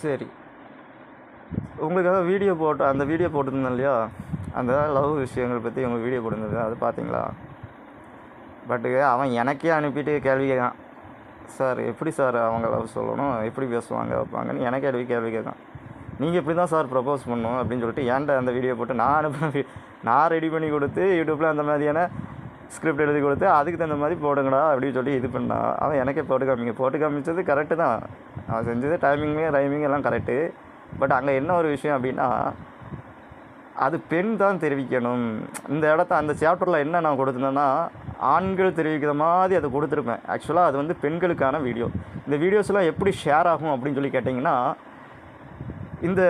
சரி, உங்களுக்காக வீடியோ போட்டு அந்த வீடியோ போட்டிருந்தேன் இல்லையா, அந்த லவ் விஷயங்கள் பற்றி உங்கள் வீடியோ போட்டிருந்தது, அது பார்த்தீங்களா? பட்டு அவன் எனக்கே அனுப்பிட்டு கேள்வி கேட்கான், சார் எப்படி சார் அவங்க லவ் சொல்லணும், எப்படி பேசுவாங்க வைப்பாங்கன்னு எனக்கே கேள்வி கேட்கான். நீங்கள் இப்படி தான் சார் ப்ரப்போஸ் பண்ணணும் அப்படின்னு சொல்லிட்டு ஏன்ட்ட அந்த வீடியோ போட்டு நான் ரெடி பண்ணி கொடுத்து யூடியூப்பில் அந்த மாதிரியான ஸ்கிரிப்ட் எழுதி கொடுத்து அதுக்கு தகுந்த மாதிரி போடுங்கடா அப்படின்னு சொல்லி இது பண்ணா. அவன் எனக்கே போட்டு காமிச்சது கரெக்டு தான். அவன் செஞ்சது ரைமிங் எல்லாம் கரெக்டு. பட் அங்கே என்ன ஒரு விஷயம் அப்படின்னா, அது பெண் தான் தெரிவிக்கணும். இந்த அந்த சாப்டரில் என்ன நான் கொடுத்துருந்தேன்னா, ஆண்கள் தெரிவிக்கிற மாதிரி அதை கொடுத்துருப்பேன். ஆக்சுவலாக அது வந்து பெண்களுக்கான வீடியோ. இந்த வீடியோஸ்லாம் எப்படி ஷேர் ஆகும் அப்படின்னு சொல்லி கேட்டிங்கன்னா, இந்த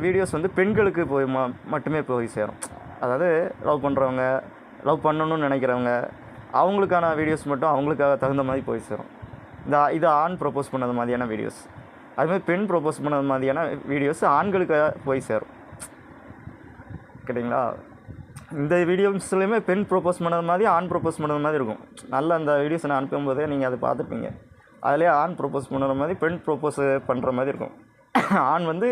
வீடியோஸ் வந்து பெண்களுக்கு போய் மட்டுமே போய் சேரும். அதாவது லவ் பண்ணுறவங்க, லவ் பண்ணணும்னு நினைக்கிறவங்க, அவங்களுக்கான வீடியோஸ் மட்டும் அவங்களுக்காக தகுந்த மாதிரி போய் சேரும். இது ஆண் ப்ரப்போஸ் பண்ணது மாதிரியான வீடியோஸ். அதுமாதிரி பெண் ப்ரப்போஸ் பண்ணது மாதிரியான வீடியோஸ் ஆண்களுக்கு போய் சேரும். கேட்டிங்களா? இந்த வீடியோஸ்லையுமே பெண் ப்ரப்போஸ் பண்ணது மாதிரி ஆண் ப்ரப்போஸ் பண்ணது மாதிரி இருக்கும். நல்ல அந்த வீடியோஸ் நான் அனுப்பும்போதே நீங்கள் அதை பார்த்துப்பீங்க. அதிலே ஆண் ப்ரப்போஸ் பண்ணுற மாதிரி பெண் ப்ரப்போஸ் பண்ணுற மாதிரி இருக்கும். ஆண் வந்து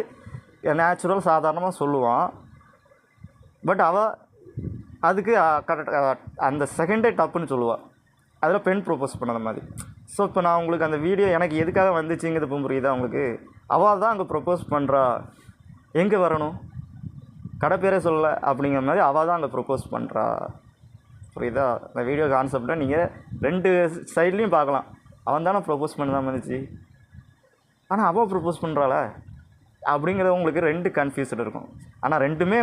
நேச்சுரல் சாதாரணமாக சொல்லுவான். பட் அவள் அதுக்கு கரெக்டாக அந்த செகண்டே டப்புன்னு சொல்லுவாள். அதில் பெண் ப்ரப்போஸ் பண்ணது மாதிரி. ஸோ இப்போ நான் உங்களுக்கு அந்த வீடியோ எனக்கு எதுக்காக வந்துச்சுங்கிறது இப்போ புரியுதா உங்களுக்கு? அவள் தான் அங்கே ப்ரப்போஸ் பண்ணுறா, எங்கே வரணும், கடை பேரே சொல்லலை அப்படிங்கிற மாதிரி அவள் தான் அங்கே ப்ரப்போஸ் பண்ணுறா. புரியுதா? அந்த வீடியோ கான்செப்டை நீங்கள் 2 சைட்லேயும் பார்க்கலாம். அவன் தானே ப்ரப்போஸ் பண்ண தான் வந்துச்சு, ஆனால் அவள் ப்ரப்போஸ் பண்ணுறாள அப்படிங்கிறது உங்களுக்கு 2 கன்ஃபியூஸ்டு இருக்கும். ஆனால் ரெண்டுமே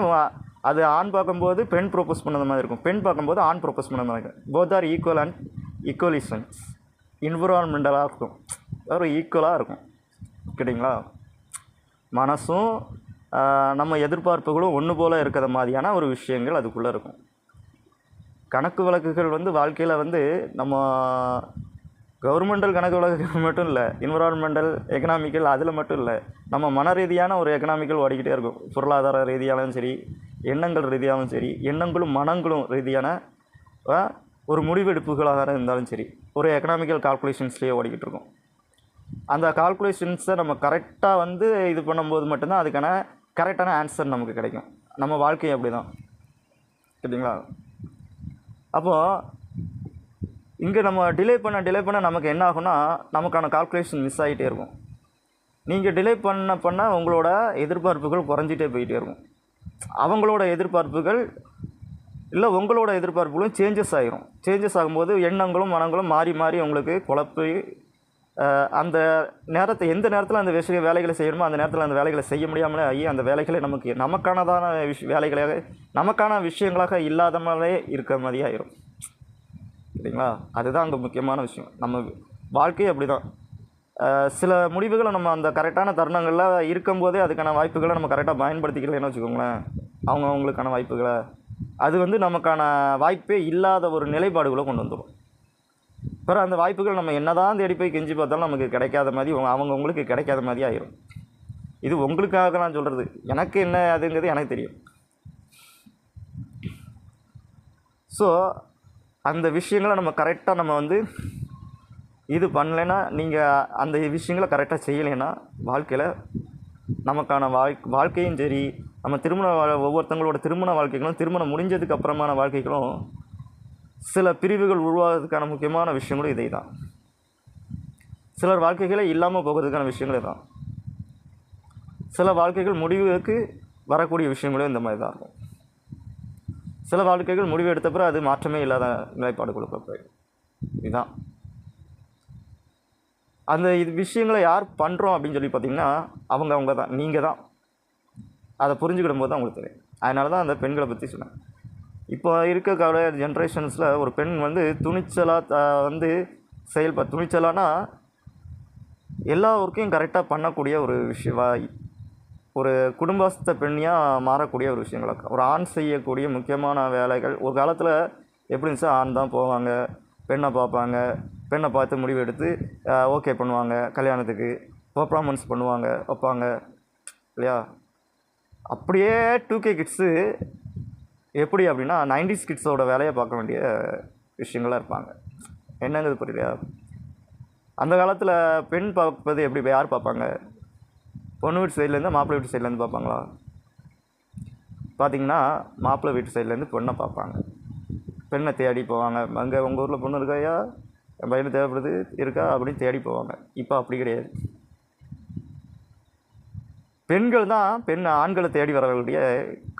அது ஆண் பார்க்கும்போது பெண் ப்ரப்போஸ் பண்ணது மாதிரி இருக்கும், பெண் பார்க்கும்போது ஆண் ப்ரப்போஸ் பண்ணது மாதிரி இருக்கும். Both are equal and equalisations. என்விரான்மெண்டலாக இருக்கும், ஒரு ஈக்குவலாக இருக்கும். கேட்டிங்களா? மனசும் நம்ம எதிர்பார்ப்புகளும் ஒன்று போல் இருக்கிற மாதிரியான ஒரு விஷயங்கள் அதுக்குள்ளே இருக்கும். கணக்கு வழக்குகள் வந்து வாழ்க்கையில் வந்து நம்ம கவர்மெண்டல் கணக்கு வழக்குகள் மட்டும் இல்லை, என்விரான்மெண்டல் எக்கனாமிக்கல் அதில் மட்டும் இல்லை, நம்ம மன ரீதியான ஒரு எக்கனாமிக்கல் ஓடிக்கிட்டே இருக்கும். பொருளாதார ரீதியாலும் சரி, எண்ணங்கள் ரீதியாகவும் சரி, எண்ணங்களும் மனங்களும் ரீதியான ஒரு முடிவெடுப்புகளாக இருந்தாலும் சரி, ஒரு எக்கனாமிக்கல் கால்குலேஷன்ஸ்லேயே ஓடிக்கிட்டு இருக்கும். அந்த கால்குலேஷன்ஸை நம்ம கரெக்டாக வந்து இது பண்ணும்போது மட்டும்தான் அதுக்கான கரெக்டான ஆன்சர் நமக்கு கிடைக்கும். நம்ம வாழ்க்கை அப்படி தான். சரிங்களா? அப்போது இங்கே நம்ம டிலே பண்ண நமக்கு என்ன ஆகும்னா, நமக்கான கால்குலேஷன் மிஸ் ஆகிட்டே இருக்கும். நீங்கள் டிலே பண்ண உங்களோட எதிர்பார்ப்புகள் குறைஞ்சிட்டே போயிட்டே இருக்கும். அவங்களோட எதிர்பார்ப்புகள் இல்லை உங்களோட எதிர்பார்ப்புகளும் சேஞ்சஸ் ஆகும்போது எண்ணங்களும் மனங்களும் மாறி உங்களுக்கு குழப்பி அந்த நேரத்தை எந்த நேரத்தில் அந்த வேலைகளை செய்யணுமோ அந்த நேரத்தில் அந்த வேலைகளை செய்ய முடியாமலே ஆகி அந்த வேலைகளை நமக்கானதான வேலைகளாக நமக்கான விஷயங்களாக இல்லாத மாதிரியே இருக்கிற மாதிரியே ஆயிரும். சரிங்களா? அதுதான் அங்கே முக்கியமான விஷயம். நம்ம வாழ்க்கையே அப்படி தான். சில முடிவுகளை நம்ம அந்த கரெக்டான தருணங்களில் இருக்கும்போதே அதுக்கான வாய்ப்புகளை நம்ம கரெக்டாக பயன்படுத்திக்கலன்னு வச்சுக்கோங்களேன், அவங்களுக்கான வாய்ப்புகளை அது வந்து நமக்கான வாய்ப்பே இல்லாத ஒரு நிலைப்பாடுகளை கொண்டு வந்துடும். பிறகு அந்த வாய்ப்புகள் நம்ம என்ன தான் தேடி போய் கெஞ்சி பார்த்தாலும் நமக்கு கிடைக்காத மாதிரி அவங்களுக்கு கிடைக்காத மாதிரி ஆயிரும். இது உங்களுக்காக நான் சொல்கிறது, எனக்கு என்ன அதுங்கிறது எனக்கு தெரியும். ஸோ அந்த விஷயங்களை நம்ம கரெக்டாக நம்ம வந்து இது பண்ணலைன்னா, நீங்கள் அந்த விஷயங்களை கரெக்டாக செய்யலைன்னா வாழ்க்கையில் நமக்கான வாழ்க்கையும் சரி, நம்ம ஒவ்வொருத்தங்களோட திருமண வாழ்க்கைகளும் திருமணம் முடிஞ்சதுக்கு அப்புறமான வாழ்க்கைகளும் சில பிரிவுகள் உருவாகிறதுக்கான முக்கியமான விஷயங்களும் இதை தான். சிலர் வாழ்க்கைகளே இல்லாமல் போகிறதுக்கான விஷயங்களே தான். சில வாழ்க்கைகள் முடிவுக்கு வரக்கூடிய விஷயங்களும் இந்த மாதிரி தான் இருக்கும். சில வாழ்க்கைகள் முடிவு எடுத்த பிறகு அது மாற்றமே இல்லாத நிலைப்பாடு கொடுக்க இதுதான். அந்த விஷயங்களை யார் பண்ணுறோம் அப்படின்னு சொல்லி பார்த்தீங்கன்னா அவங்க தான், நீங்கள் தான். அதை புரிஞ்சுக்கிடும் போது தான் உங்களுக்கு தெரியும். அதனால தான் அந்த பெண்களை பற்றி சொன்னேன். இப்போ இருக்க ஜென்ரேஷன்ஸில் ஒரு பெண் வந்து துணிச்சலாக வந்து துணிச்சலானா எல்லா ஒர்க்கையும் கரெக்டாக பண்ணக்கூடிய ஒரு ஒரு குடும்பஸ்த பெண்ணியாக மாறக்கூடிய ஒரு விஷயங்கள். ஒரு ஆண் செய்யக்கூடிய முக்கியமான வேலைகள் ஒரு காலத்தில் எப்படி இருந்துச்சா, ஆண் தான் போவாங்க, பெண்ணை பார்ப்பாங்க, பெண்ணை பார்த்து முடிவு எடுத்து ஓகே பண்ணுவாங்க, கல்யாணத்துக்கு பர்ஃபார்மன்ஸ் வைப்பாங்க இல்லையா? அப்படியே 2K கிட்ஸு எப்படி அப்படின்னா 90s கிட்ஸோட வேலையை பார்க்க வேண்டிய விஷயங்களாக இருப்பாங்க. என்னங்கிறது புரியலையா? அந்த காலத்தில் பெண் பார்ப்பது எப்படி யார் பார்ப்பாங்க? பொண்ணு வீட்டு சைட்லேருந்து மாப்பிள்ளை வீட்டு சைட்லேருந்து பார்ப்பாங்களா? பார்த்திங்கன்னா மாப்பிள்ளை வீட்டு சைட்லேருந்து பொண்ணை பார்ப்பாங்க. பெண்ணை தேடி போவாங்க. அங்கே உங்கள் ஊரில் பொண்ணு இருக்காயா, என் பையனுக்கு தேவைப்படுது இருக்கா அப்படின்னு தேடி போவாங்க. இப்போ அப்படி கிடையாது. பெண்கள் தான் ஆண்களை தேடி வரக்கூடிய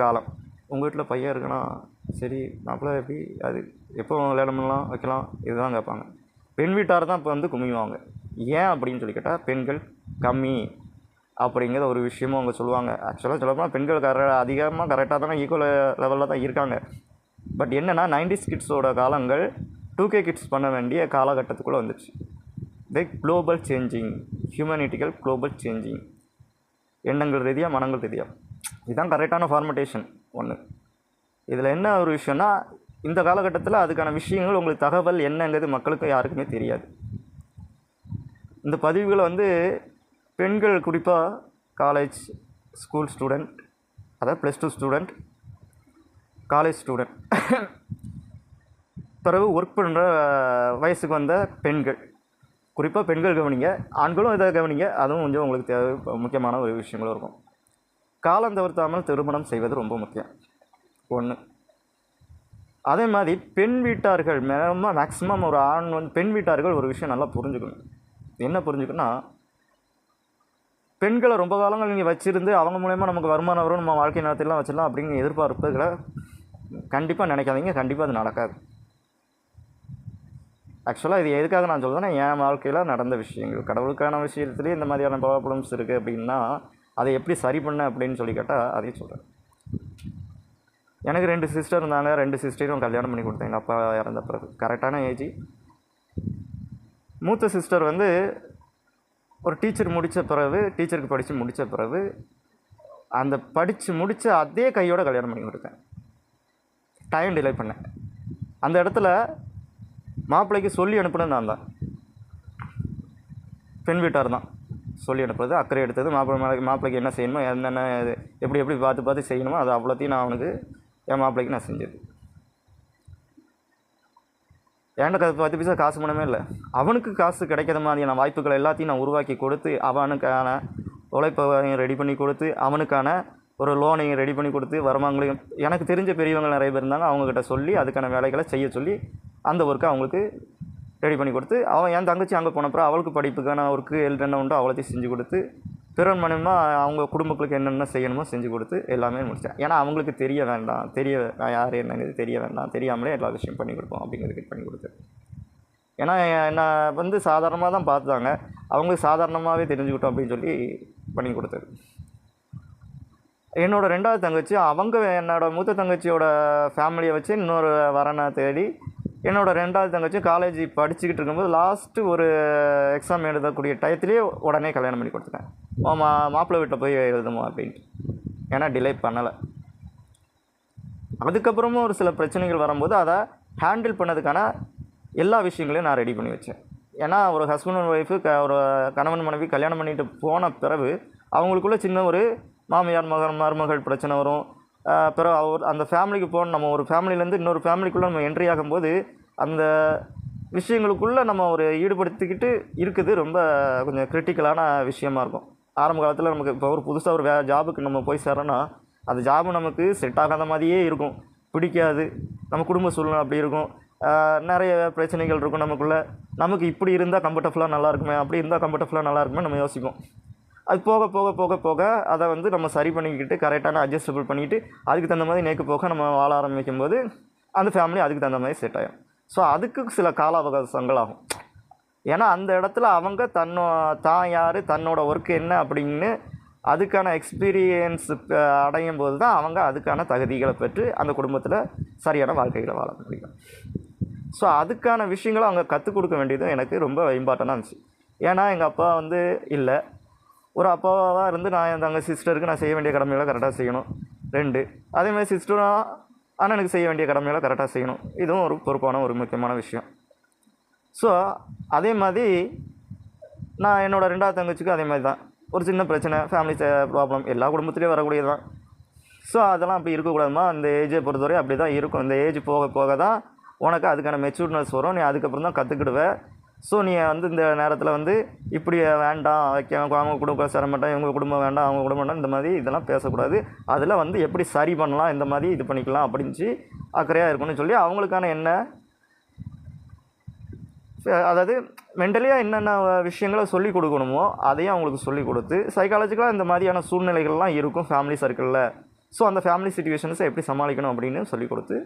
காலம். உங்கள் வீட்டில் பையன் இருக்குன்னா சரி மாப்பிள்ளை எப்படி, அது எப்போ கல்யாணம் பண்ணலாம் வைக்கலாம், இதுதான் கேட்பாங்க. பெண் வீட்டார் தான் இப்போ வந்து குமிவாங்க. ஏன் அப்படின்னு சொல்லி கேட்டால் பெண்கள் கம்மி அப்படிங்கிற ஒரு விஷயமும் அவங்க சொல்லுவாங்க. ஆக்சுவலாக சொல்லப்போனால் பெண்கள் அதிகமாக கரெக்டாக தானே ஈக்குவல் லெவலில் தான் இருக்காங்க. பட் என்னென்னா 90s கிட்ஸோட காலங்கள் 2K கிட்ஸ் பண்ண வேண்டிய காலகட்டத்துக்குள்ளே வந்துடுச்சு. குளோபல் சேஞ்சிங், ஹியூமனிட்டிக்கல் குளோபல் சேஞ்சிங், எண்ணங்கள் ரீதியாக மனங்கள் ரீதியாக இதுதான் கரெக்டான ஃபார்மேட்டேஷன் ஒன்று. இதில் என்ன ஒரு விஷயம்னா இந்த காலகட்டத்தில் அதுக்கான விஷயங்கள் உங்களுக்கு தகவல் என்னங்கிறது மக்களுக்கு யாருக்குமே தெரியாது. இந்த பதிவுகளை வந்து பெண்கள் குறிப்பாக காலேஜ் ஸ்கூல் ஸ்டூடெண்ட், அதாவது +2 ஸ்டூடெண்ட், காலேஜ் ஸ்டூடெண்ட், பிறகு ஒர்க் பண்ணுற வயசுக்கு வந்த பெண்கள், குறிப்பாக பெண்கள் கவனிங்க, ஆண்களும் இதை கவனிங்க. அதுவும் கொஞ்சம் உங்களுக்கு முக்கியமான ஒரு விஷயங்களும் இருக்கும். காலம் தவிர்த்தாமல் திருமணம் செய்வது ரொம்ப முக்கியம் ஒன்று. அதே மாதிரி பெண் வீட்டார்கள் மேக்ஸிமம் ஒரு ஆண் வந்து பெண் வீட்டார்கள் ஒரு விஷயம் நல்லா புரிஞ்சுக்கணும். என்ன புரிஞ்சுக்கணும்னா, பெண்களை ரொம்ப காலங்கள் நீங்கள் வச்சுருந்து அவங்க மூலயமா நமக்கு வருமானம் வரும், நம்ம வாழ்க்கை நேரத்திலாம் வச்சிடலாம் அப்படிங்கிற எதிர்பார்ப்புகளை கண்டிப்பாக நினைக்காதீங்க. கண்டிப்பாக அது நடக்காது. ஆக்சுவலாக இது எதுக்காக நான் சொல்கிறேன்னா, என் வாழ்க்கையில் நடந்த விஷயங்கள், கடவுளுக்கான விஷயத்துலேயே இந்த மாதிரியான ப்ராப்ளம்ஸ் இருக்குது அப்படின்னா அதை எப்படி சரி பண்ண அப்படின்னு சொல்லி கேட்டால் அதையும் சொல்கிறேன். எனக்கு 2 சிஸ்டர் இருந்தாங்க. 2 சிஸ்டரும் கல்யாணம் பண்ணி கொடுத்தேன் எங்கள் அப்பா இறந்த பிறகு. கரெக்டான ஏஜ். மூத்த சிஸ்டர் வந்து ஒரு டீச்சர் முடித்த பிறகு, டீச்சருக்கு படித்து முடித்த பிறகு அந்த படித்து முடித்த அதே கையோட கல்யாணம் பண்ணி கொடுத்தேன். டைம் டிலே பண்ணேன். அந்த இடத்துல மாப்பிள்ளைக்கு சொல்லி அனுப்புனது நான் தான். பெண் வீட்டார் தான் சொல்லி அனுப்புறது, அக்கறை எடுத்தது. மாப்பிள்ளைக்கு என்ன செய்யணுமோ, என்னென்ன எப்படி எப்படி பார்த்து செய்யணுமோ அது அவ்வளோத்தையும் நான் அவனுக்கு, என் மாப்பிள்ளைக்கு நான் செஞ்சது. ஏன்டா 10 பைசா காசு பணமே இல்லை. அவனுக்கு காசு கிடைக்கிற மாதிரியான வாய்ப்புகள் எல்லாத்தையும் நான் உருவாக்கி கொடுத்து, அவனுக்கான உழைப்பையும் ரெடி பண்ணி கொடுத்து, அவனுக்கான ஒரு லோனையும் ரெடி பண்ணி கொடுத்து, வருமானங்களையும் எனக்கு தெரிஞ்ச பெரியவங்க நிறைய பேர் இருந்தாங்க, அவங்கக்கிட்ட சொல்லி அதுக்கான வேலைகளை செய்ய சொல்லி அந்த ஒர்க்கை அவங்களுக்கு ரெடி பண்ணி கொடுத்து, அவன் என் தங்கச்சி அங்கே போனப்பறம் அவளுக்கு படிப்புக்கான ஒர்க்கு என்னென்ன உண்டோ அவ்வளோத்தையும் செஞ்சு கொடுத்து, பிறன் மூலமாக அவங்க குடும்பங்களுக்கு என்னென்ன செய்யணுமோ செஞ்சு கொடுத்து எல்லாமே முடித்தேன். ஏன்னா அவங்களுக்கு தெரிய வேண்டாம், யார் என்னங்கிறது தெரிய வேண்டாம், தெரியாமலே எல்லா விஷயம் பண்ணி கொடுப்போம் அப்படிங்கிறதுக்கு பண்ணி கொடுத்தேன். ஏன்னா என்னை வந்து சாதாரணமாக தான் பார்த்தாங்க, அவங்களுக்கு சாதாரணமாகவே தெரிஞ்சுக்கிட்டோம் அப்படின்னு சொல்லி பண்ணி கொடுத்தது. என்னோடய 2வது தங்கச்சி, அவங்க என்னோடய மூத்த தங்கச்சியோட ஃபேமிலியை வச்சு இன்னொரு வரனை தேடி, என்னோடய 2வது தங்கச்சி காலேஜ் படிச்சுக்கிட்டு இருக்கும்போது லாஸ்ட்டு ஒரு எக்ஸாம் எழுதக்கூடிய டயத்துலேயே உடனே கல்யாணம் பண்ணி கொடுத்துட்டேன். மாப்பிள்ளை வீட்டில் போய் எழுதுமோ அப்படின்ட்டு. ஏன்னா டிலே பண்ணலை. அதுக்கப்புறமும் ஒரு சில பிரச்சனைகள் வரும்போது அதை ஹேண்டில் பண்ணதுக்கான எல்லா விஷயங்களையும் நான் ரெடி பண்ணி வச்சேன். ஏன்னா ஒரு ஹஸ்பண்ட் அண்ட் ஒய்ஃபு ஒரு கணவன் மனைவி கல்யாணம் பண்ணிட்டு போன பிறகு அவங்களுக்குள்ளே சின்ன ஒரு மாமியார் மருமகள் பிரச்சனை வரும். பிறகு அந்த ஃபேமிலிக்கு போகணும். நம்ம ஒரு ஃபேமிலியிலேருந்து இன்னொரு ஃபேமிலிக்குள்ளே நம்ம என்ட்ரி ஆகும்போது அந்த விஷயங்களுக்குள்ளே நம்ம ஒரு ஈடுபடுத்திக்கிட்டு இருக்குது ரொம்ப கொஞ்சம் கிரிட்டிக்கலான விஷயமா இருக்கும். ஆரம்ப காலத்தில் நமக்கு இப்போ ஒரு புதுசாக ஒரு ஜாபுக்கு நம்ம போய் சேர்றோன்னா அந்த ஜாபு நமக்கு செட் ஆகாத மாதிரியே இருக்கும், பிடிக்காது. நம்ம குடும்ப சூழ்நிலை அப்படி இருக்கும், நிறைய பிரச்சனைகள் இருக்கும் நமக்குள்ளே. நமக்கு இப்படி இருந்தால் கம்ஃபர்டபுளாக நல்லா இருக்குமே, அப்படி இருந்தால் கம்ஃபர்டபுளாக நல்லா இருக்குமே நம்ம யோசிப்போம். அது போக போக போக போக அதை வந்து நம்ம சரி பண்ணிக்கிட்டு கரெக்டான அட்ஜஸ்டபிள் பண்ணிவிட்டு அதுக்கு தகுந்த மாதிரி நேக்கு போக நம்ம வாழ ஆரம்பிக்கும் போது அந்த ஃபேமிலி அதுக்கு தகுந்த மாதிரி செட் ஆகும். ஸோ அதுக்கு சில கால அவகாசங்கள் ஆகும். ஏன்னா அந்த இடத்துல அவங்க தான் யார், தன்னோட ஒர்க்கு என்ன அப்படின்னு அதுக்கான எக்ஸ்பீரியன்ஸ் அடையும் போது தான் அவங்க அதுக்கான தகுதிகளை பெற்று அந்த குடும்பத்தில் சரியான வாழ்க்கைகளை வாழ முடியும். ஸோ அதுக்கான விஷயங்களை அவங்க கற்றுக் கொடுக்க வேண்டியதும் எனக்கு ரொம்ப இம்பார்ட்டண்ட்டாக இருந்துச்சு. ஏன்னா எங்கள் அப்பா வந்து இல்லை, ஒரு அப்பாவாக இருந்து நான் என் சிஸ்டருக்கு நான் செய்ய வேண்டிய கடமைகளை கரெக்டாக செய்யணும். 2 அதேமாதிரி சிஸ்டரும் அண்ணனுக்கு செய்ய வேண்டிய கடமைகளை கரெக்டாக செய்யணும். இதுவும் ஒரு பொறுப்பான ஒரு முக்கியமான விஷயம். ஸோ அதே மாதிரி நான் என்னோடய 2வது தங்கச்சிக்கும் அதே மாதிரி தான் ஒரு சின்ன பிரச்சனை, ஃபேமிலி ப்ராப்ளம் எல்லா குடும்பத்துலேயும் வரக்கூடியது தான். ஸோ அதெல்லாம் அப்படி இருக்கக்கூடாதுமா, அந்த ஏஜை பொறுத்தவரை அப்படி தான் இருக்கும். இந்த ஏஜ் போக போக தான் உனக்கு அதுக்கான மெச்சூர்னஸ் வரும், நீ அதுக்கப்புறம் தான் கற்றுக்கிடுவேன். ஸோ நீங்கள் வந்து இந்த நேரத்தில் வந்து இப்படி வேண்டாம் அவங்க குடும்பம் சேர மாட்டேன், இவங்க குடும்பம் வேண்டாம், அவங்க குடும்பம் வேண்டாம், இந்த மாதிரி இதெல்லாம் பேசக்கூடாது. அதில் வந்து எப்படி சரி பண்ணலாம், இந்த மாதிரி இது பண்ணிக்கலாம் அப்படின்னு அக்கறையாக இருக்கணும்னு சொல்லி அவங்களுக்கான என்ன அதாவது மென்டலியாக என்னென்ன விஷயங்களை சொல்லிக் கொடுக்கணுமோ அதையும் அவங்களுக்கு சொல்லிக் கொடுத்து சைக்காலஜிக்கலாக இந்த மாதிரியான சூழ்நிலைகள்லாம் இருக்கும் ஃபேமிலி சர்க்கிளில். ஸோ அந்த ஃபேமிலி சிச்சுவேஷன்ஸை எப்படி சமாளிக்கணும் அப்படின்னு சொல்லிக் கொடுத்து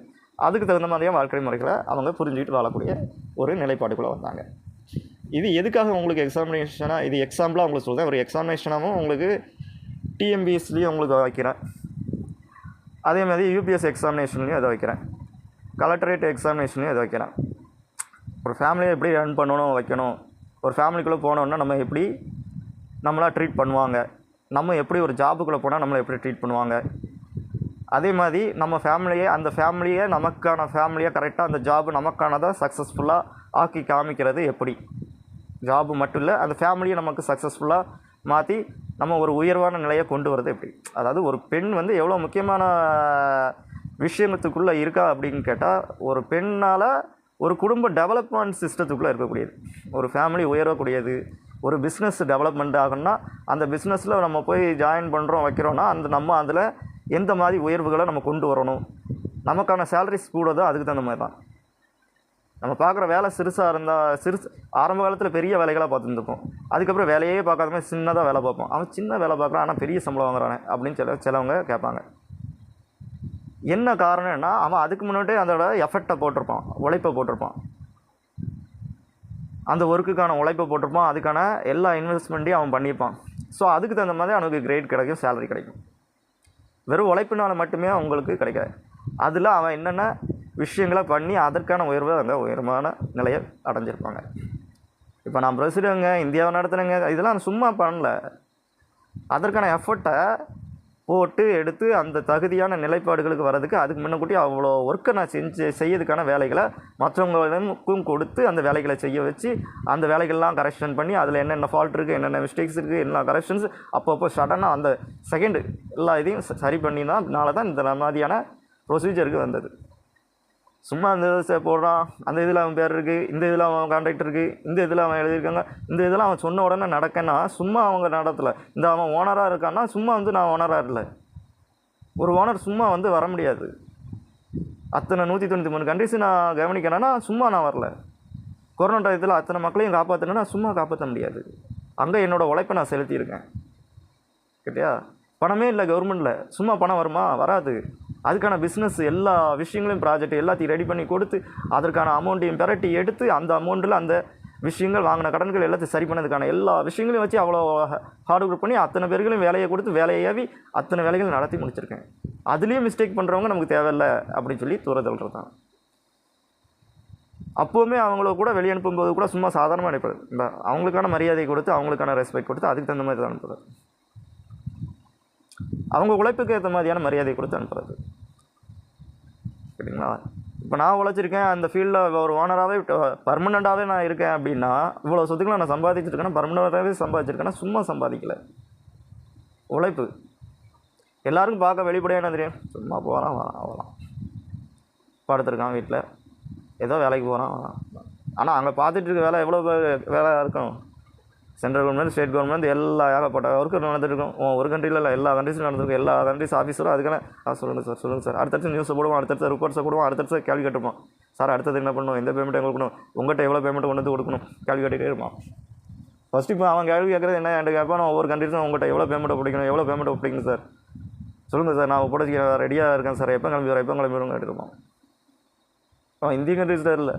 அதுக்கு தகுந்த மாதிரியாக வாழ்க்கை முறைகளை அவங்க புரிஞ்சுக்கிட்டு வாழக்கூடிய ஒரு நிலைப்பாடுக்குள்ளே வந்தாங்க. இது எதுக்காக உங்களுக்கு எக்ஸாமினேஷனாக, இது எக்ஸாம்பிளாக உங்களுக்கு சொல்கிறேன். ஒரு எக்ஸாமினேஷனாகவும் உங்களுக்கு டிஎம்பிஎஸ்லேயும் உங்களுக்கு வைக்கிறேன், அதே மாதிரி யூபிஎஸ் எக்ஸாமினேஷன்லேயும் அதை வைக்கிறேன், கலெக்டரேட் எக்ஸாமினேஷன்லேயும் அதை வைக்கிறேன். ஒரு ஃபேமிலியை எப்படி ரன் பண்ணணும் வைக்கணும், ஒரு ஃபேமிலிக்குள்ளே போனோன்னா நம்ம எப்படி நம்மளாக ட்ரீட் பண்ணுவாங்க, நம்ம எப்படி ஒரு ஜாபுக்குள்ளே போனால் நம்மளை எப்படி ட்ரீட் பண்ணுவாங்க, அதே மாதிரி நம்ம ஃபேமிலியை அந்த ஃபேமிலியை நமக்கான ஃபேமிலியை கரெக்டாக அந்த ஜாபு நமக்கானதாக சக்ஸஸ்ஃபுல்லாக ஆக்கி காமிக்கிறது எப்படி, ஜாபு மட்டும் இல்லை அந்த ஃபேமிலியை நமக்கு சக்ஸஸ்ஃபுல்லாக மாற்றி நம்ம ஒரு உயர்வான நிலையை கொண்டு வரது எப்படி. அதாவது ஒரு பெண் வந்து எவ்வளோ முக்கியமான விஷயத்துக்குள்ளே இருக்கா அப்படின்னு கேட்டால், ஒரு பெண்ணால் ஒரு குடும்ப டெவலப்மெண்ட் சிஸ்டத்துக்குள்ளே இருக்கக்கூடியது, ஒரு ஃபேமிலி உயரக்கூடியது, ஒரு பிஸ்னஸ் டெவலப்மெண்ட் ஆகணும்னா அந்த பிஸ்னஸில் நம்ம போய் ஜாயின் பண்ணுறோம் வைக்கிறோன்னா நம்ம அதில் எந்த மாதிரி உயர்வுகளை நம்ம கொண்டு வரணும், நமக்கான சேலரிஸ் கூட தான் அதுக்கு தகுந்த மாதிரி தான். நம்ம பார்க்குற வேலை சிறுசாக இருந்தால் ஆரம்ப காலத்தில் பெரிய வேலைகளாக பார்த்துருந்துப்போம், அதுக்கப்புறம் வேலையே பார்க்காத மாதிரி சின்னதாக வேலை பார்ப்போம். அவன் சின்ன வேலை பார்க்குறான் ஆனால் பெரிய சம்பளம் வாங்குறானே அப்படின்னு சிலவங்க கேட்பாங்க. என்ன காரணம்னா அவன் அதுக்கு முன்னாடியே அதோட எஃபெக்டை போட்டிருப்பான், உழைப்பை போட்டிருப்பான், அந்த ஒர்க்குக்கான உழைப்பை போட்டிருப்பான், அதுக்கான எல்லா இன்வெஸ்ட்மெண்ட்டையும் அவன் பண்ணியிருப்பான். ஸோ அதுக்கு தகுந்த மாதிரி அவனுக்கு கிரேட் கிடைக்கும், சேலரி கிடைக்கும். வெறும் உழைப்பினால் மட்டுமே அவங்களுக்கு கிடைக்காது, அதில் அவன் என்னென்ன விஷயங்களை பண்ணி அதற்கான உயர்வை அந்த உயர்வான நிலையை அடைஞ்சிருப்பாங்க. இப்போ நான் பிரசிடங்க இந்தியாவை நடத்துகிறேங்க இதெல்லாம் சும்மா பண்ணல, அதற்கான எஃபர்ட்டை போட்டு எடுத்து அந்த தகுதியான நிலைப்பாடுகளுக்கு வர்றதுக்கு அதுக்கு முன்னக்கூட்டி அவ்வளோ ஒர்க்கை நான் செய்யறதுக்கான வேலைகளை மற்றவங்களுக்கும் கொடுத்து அந்த வேலைகளை செய்ய வச்சு அந்த வேலைகள்லாம் கரெக்ஷன் பண்ணி அதில் என்னென்ன ஃபால்ட் இருக்குது, என்னென்ன மிஸ்டேக்ஸ் இருக்குது, எல்லா கரெக்ஷன்ஸ் அப்பப்போ சடனாக அந்த செகண்டு எல்லா இதையும் சரி பண்ணி தான் அதனால தான் இந்த மாதிரியான ப்ரொசீஜருக்கு வந்தது. சும்மா அந்த போடுறான், அந்த இதில் அவன் பேர் இருக்குது, இந்த இதில் அவன் கான்ட்ராக்ட் இருக்குது, இந்த இதில் அவன் எழுதியிருக்காங்க, இந்த இதில் அவன் சொன்ன உடனே நடக்கன்னா சும்மா அவங்க நடத்தலை. இந்த அவன் ஓனராக இருக்கான்னா சும்மா வந்து நான் ஓனராக இல்லை, ஒரு ஓனர் சும்மா வந்து வர முடியாது. அத்தனை 193 கண்ட்ரிஸ் நான் கவனிக்கிறேன்னா சும்மா நான் வரல. கொரோனா டயத்தில் அத்தனை மக்களையும் காப்பாற்றணுன்னா சும்மா காப்பாற்ற முடியாது. அங்கே என்னோடய உழைப்பை நான் செலுத்தியிருக்கேன் கேட்டியா. பணமே இல்லை கவர்மெண்ட்டில், சும்மா பணம் வருமா, வராது. அதுக்கான பிஸ்னஸ் எல்லா விஷயங்களையும் ப்ராஜெக்ட் எல்லாத்தையும் ரெடி பண்ணி கொடுத்து அதற்கான அமௌண்ட்டையும் பெரட்டி எடுத்து அந்த அமௌண்ட்டில் அந்த விஷயங்கள் வாங்கின கடன்கள் எல்லாத்தையும் சரி பண்ணதுக்கான எல்லா விஷயங்களையும் வச்சு அவ்வளோ ஹார்ட் ஒர்க் பண்ணி அத்தனை பேர்களையும் வேலையை கொடுத்து வேலையை ஏவி அத்தனை வேலைகள் நடத்தி முடிச்சிருக்கேன். அதுலேயும் மிஸ்டேக் பண்ணுறவங்க நமக்கு தேவையில்லை அப்படின்னு சொல்லி தூரத்தல்றது தான். அப்போவுமே அவங்கள கூட வெளியே அனுப்பும்போது கூட சும்மா சாதாரணமாக அனுப்புறது, இந்த அவங்களுக்கான மரியாதை கொடுத்து அவங்களுக்கான ரெஸ்பெக்ட் கொடுத்து அதுக்கு தகுந்த மாதிரி தான் அனுப்புறது, அவங்க உழைப்புக்கு ஏற்ற மாதிரியான மரியாதை கொடுத்து அனுப்புறது சரிங்களா. இப்போ நான் உழைச்சிருக்கேன் அந்த ஃபீல்டில் ஒரு ஓனராகவே பர்மனெண்ட்டாகவே நான் இருக்கேன் அப்படின்னா, இவ்வளோ சொத்துக்களை நான் சம்பாதிச்சிருக்கேன்னா பர்மனெண்ட்டாகவே சம்பாதிச்சிருக்கேன்னா சும்மா சம்பாதிக்கலை, உழைப்பு. எல்லாருக்கும் பார்க்க வெளிப்படையாக என்ன தெரியும், சும்மா போகிறான் வரான் அவ்வளோதான், படுத்துருக்கான் வீட்டில் ஏதோ வேலைக்கு போகிறான் வரான். ஆனால் அங்கே பார்த்துட்டு இருக்க வேலை எவ்வளோ வேலை இருக்கும், சென்ட்ரல் கவர்மெண்ட் ஸ்டேட் கவர்மெண்ட் எல்லா ஏகப்பட்ட ஒர்க்கு நடந்துருக்கும். ஒரு கண்ட்ரியில் இல்லை எல்லா கண்ட்ரிஸும் நடந்திருக்கும். எல்லா கண்ட்ரிஸ் ஆஃபீஸரும் அதுக்கான சொல்லுங்கள் சார் அடுத்தடுத்து நியூஸை போடுவோம், அடுத்தடுத்த ரிப்போர்ட்ஸை போடுவோம், அடுத்தடுத்த கேள்வி கேட்டுப்போம். சார் அடுத்தது என்ன பண்ணணும், எந்த பேமெண்ட் எங்களுக்கு கொடுக்கணும், உங்கள்கிட்ட எவ்வளோ பேமெண்ட் கொண்டு வந்து கொடுக்கணும், கேள்வி கேட்டுகிட்டே இருப்பான். ஃபஸ்ட்டு இப்போ அவன் கேள்வி கேட்குறது என்ன என்கிட்ட கேட்பான், நான் ஒவ்வொரு கண்ட்ரிஸும் உங்கள்கிட்ட எவ்வளோ பேமெண்ட் பிடிக்கணும், எவ்வளோ பேமெண்ட் பிடிக்கணும் சார் சொல்லுங்கள் சார், நான் பிடிச்சி ரெடியாக இருக்கேன் சார், எப்போ கிளம்பிடுவோம் கேட்டுருப்பான். அவன் இந்திய கண்ட்ரிஸில் இல்லை,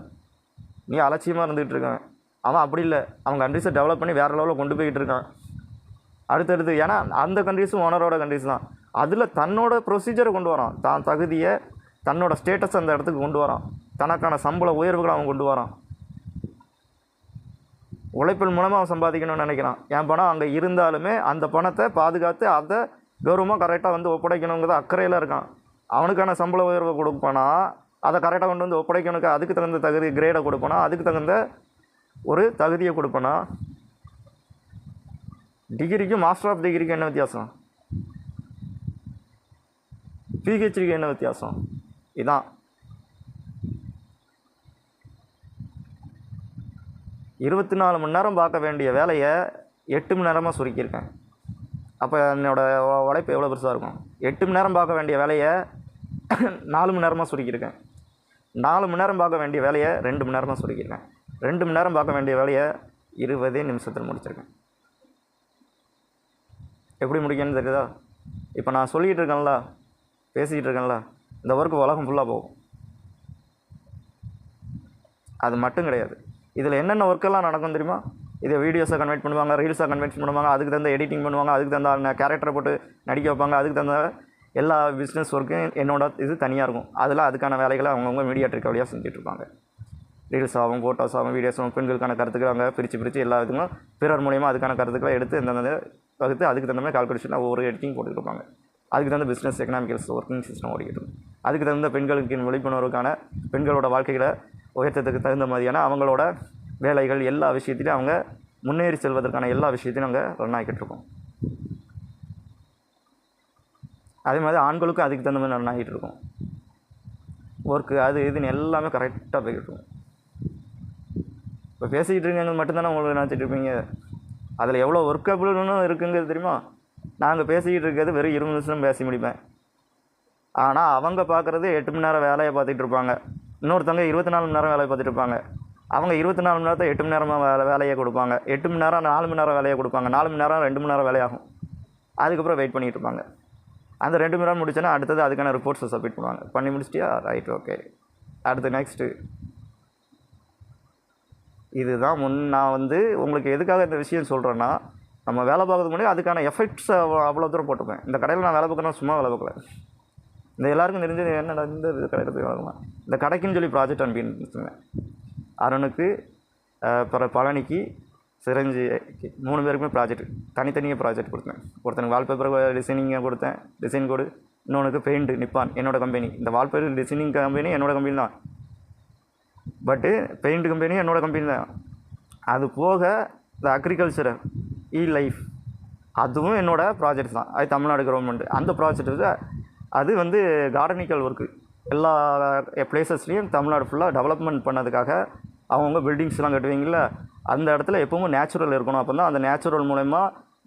நீ அலட்சியமாக இருந்துகிட்டு இருக்கான். அவன் அப்படி இல்லை, அவன் கண்ட்ரிஸை டெவலப் பண்ணி வேறு லெவலில் கொண்டு போய்கிட்டு இருக்கான் அடுத்தடுத்து. ஏன்னா அந்த கண்ட்ரிஸும் ஓனரோட கண்ட்ரிஸ் தான், அதில் தன்னோட ப்ரொசீஜரை கொண்டு வரான், தான் தகுதியை தன்னோட ஸ்டேட்டஸ் அந்த இடத்துக்கு கொண்டு வரான், தனக்கான சம்பள உயர்வுகளை அவன் கொண்டு வரான். உழைப்பின் மூலமாக அவன் சம்பாதிக்கணும்னு நினைக்கிறான். என் பணம் அங்கே இருந்தாலுமே அந்த பணத்தை பாதுகாத்து அதை கௌரவமாக கரெக்டாக வந்து ஒப்படைக்கணுங்கிறது அக்கறையில் இருக்கான். அவனுக்கான சம்பள உயர்வை கொடுப்பானா அதை கரெக்டாக கொண்டு வந்து ஒப்படைக்கணுக்கு அதுக்கு தகுந்த தகுதி கிரேடை கொடுப்பானா, அதுக்கு தகுந்த ஒரு தகுதியை கொடுப்பனா. டிகிரிக்கும் மாஸ்டர் ஆஃப் டிகிரிக்கு என்ன வித்தியாசம், பிஹெச்டிக்கு என்ன வித்தியாசம், இதான். 24 மணி நேரம் பார்க்க வேண்டிய வேலையை 8 மணி நேரமாக சுருக்கியிருக்கேன். அப்போ என்னோடய உழைப்பு எவ்வளோ பெருசாக இருக்கும்? 8 மணி நேரம் பார்க்க வேண்டிய வேலையை 4 மணி நேரமாக சுருக்கியிருக்கேன். 4 மணி நேரம் பார்க்க வேண்டிய வேலையை 2 மணி நேரமாக சுருக்கியிருக்கேன். 2 மணி நேரம் பார்க்க வேண்டிய வேலையை 20 நிமிஷத்தில் முடிச்சிருக்கேன். எப்படி முடிக்கணும்னு தெரியுதா? இப்போ நான் சொல்லிகிட்டு இருக்கேன்ல, பேசிக்கிட்டு இருக்கேன்ல, இந்த ஒர்க்கு உலகம் ஃபுல்லாக போகும். அது மட்டும் கிடையாது. இதில் என்னென்ன ஒர்க்கெல்லாம் நடக்கும் தெரியுமா? இதை வீடியோஸை கன்வெர்ட் பண்ணுவாங்க, ரீல்ஸாக கன்வெர்ட் பண்ணுவாங்க, அதுக்கு தகுந்த எடிட்டிங் பண்ணுவாங்க, அதுக்கு தகுந்த கேரக்டரை போட்டு நடிக்க வைப்பாங்க, அதுக்கு தகுந்த எல்லா பிஸ்னஸ் ஒர்க்கும் என்னோட இது தனியாக இருக்கும். அதில் அதுக்கான வேலைகளை அவங்கவுங்க மீடியாட்ரிக் வழியாக செஞ்சுட்ருப்பாங்க. ரீல்ஸ் ஆகும், ஃபோட்டோஸ் ஆகும், வீடியோஸ் ஆகும், பெண்களுக்கான கருத்துக்கள் அங்கே பிரித்து எல்லா இதுக்கும் பிறர் மூலியமாக அதுக்கான கருத்துக்களை எடுத்து எந்தெந்த வகுத்து அதுக்கு தகுந்த மாதிரி கால்குலேஷன் ஒவ்வொரு எடிட்டிங் போட்டுருப்பாங்க. அதுக்கு தகுந்த பிஸ்னஸ் எக்கனாமிக்கல்ஸ் ஒர்க்கிங் சிஸ்டம் ஓடிக்கிட்டு இருக்கும். அதுக்கு தகுந்த பெண்களுக்கு விழிப்புணர்வுக்கான பெண்களோட வாழ்க்கைகளை உயர்த்தத்துக்கு தகுந்த மாதிரியான அவங்களோட வேலைகள் எல்லா விஷயத்திலையும் அவங்க முன்னேறி செல்வதற்கான எல்லா விஷயத்தையும் நாங்கள் ரன் ஆகிக்கிட்டு இருக்கோம். அதே மாதிரி ஆண்களுக்கும் அதுக்கு தகுந்த மாதிரி ரன் ஆகிட்டு இருக்கோம். ஒர்க்கு அது இதுன்னு எல்லாமே கரெக்டாக போய்கிட்டு இருக்கும். இப்போ பேசிக்கிட்டு இருக்கீங்க மட்டும்தானே உங்களுக்கு நினச்சிட்டு இருப்பீங்க. அதில் எவ்வளோ ஒர்க்கபிள்னு இருக்குங்கிறது தெரியுமா? நாங்கள் பேசிக்கிட்டு இருக்கிறது வெறும் 20 நிமிஷம் பேசி முடிப்பேன். ஆனால் அவங்க பார்க்குறது 8 மணி நேரம் வேலையை பார்த்துட்டு இருப்பாங்க. இன்னொருத்தவங்க 24 மணி நேரம் வேலையை பார்த்துட்டு இருப்பாங்க. அவங்க 24 மணி நேரத்தை 8 மணி நேரமாக வேலையை கொடுப்பாங்க. 8 மணி நேரம் 4 மணி நேரம் வேலையை கொடுப்பாங்க. 4 மணி நேரம் 2 மணி நேரம் வேலையாகும். அதுக்கப்புறம் வெயிட் பண்ணிகிட்டு இருப்பாங்க. அந்த 2 மணி நேரம் முடிச்சோன்னா அடுத்தது அதுக்கான ரிப்போர்ட்ஸை சப்மிட் பண்ணுவாங்க. பண்ணி முடிச்சிட்டியா? ரைட், ஓகே, அடுத்து நெக்ஸ்ட்டு. இதுதான் நான் உங்களுக்கு எதுக்காக இந்த விஷயம் சொல்கிறேன்னா, நம்ம வேலை பார்க்கறதுக்கு முன்னாடி அதுக்கான எஃபெக்ட்ஸை அவ்வளோ தூரம் போட்டுப்பேன். இந்த கடையில் நான் வேலை பார்க்குறேன்னா சும்மா வேலை பார்க்கல. இந்த எல்லாருக்கும் தெரிஞ்சது என்னடா இந்த இது கடையில் போய் வழங்கலாம், இந்த கடைக்குன்னு சொல்லி ப்ராஜெக்ட் அனுப்பின்னு அருணுக்கு, அப்புறம் பழனிக்கு, சிரஞ்சிக்கு 3 பேருக்குமே ப்ராஜெக்ட் தனித்தனியாக ப்ராஜெக்ட் கொடுத்தேன். ஒருத்தனுக்கு வால்பேப்பர் டிசைனிங்கை கொடுத்தேன், டிசைன் கோடு. இன்னொன்றுக்கு பெயிண்ட்டு நிப்பான், என்னோடய கம்பெனி. இந்த வால்பேப்பர் டிசைனிங் கம்பெனி என்னோடய கம்பெனி தான், பட்டு பெயிண்ட் கம்பெனி என்னோடய கம்பெனி தான். அது போக இந்த அக்ரிகல்ச்சர் லைஃப் அதுவும் என்னோடய ப்ராஜெக்ட் தான். அது தமிழ்நாடு கவர்மெண்ட். அந்த ப்ராஜெக்ட் அது கார்டனிக்கல் ஒர்க்கு. எல்லா பிளேசஸ்லேயும் தமிழ்நாடு ஃபுல்லாக டெவலப்மெண்ட் பண்ணதுக்காக அவங்கவுங்க பில்டிங்ஸ்லாம் கட்டுவீங்கள, அந்த இடத்துல எப்பவும் நேச்சுரல் இருக்கணும். அப்போ தான் அந்த நேச்சுரல் மூலமா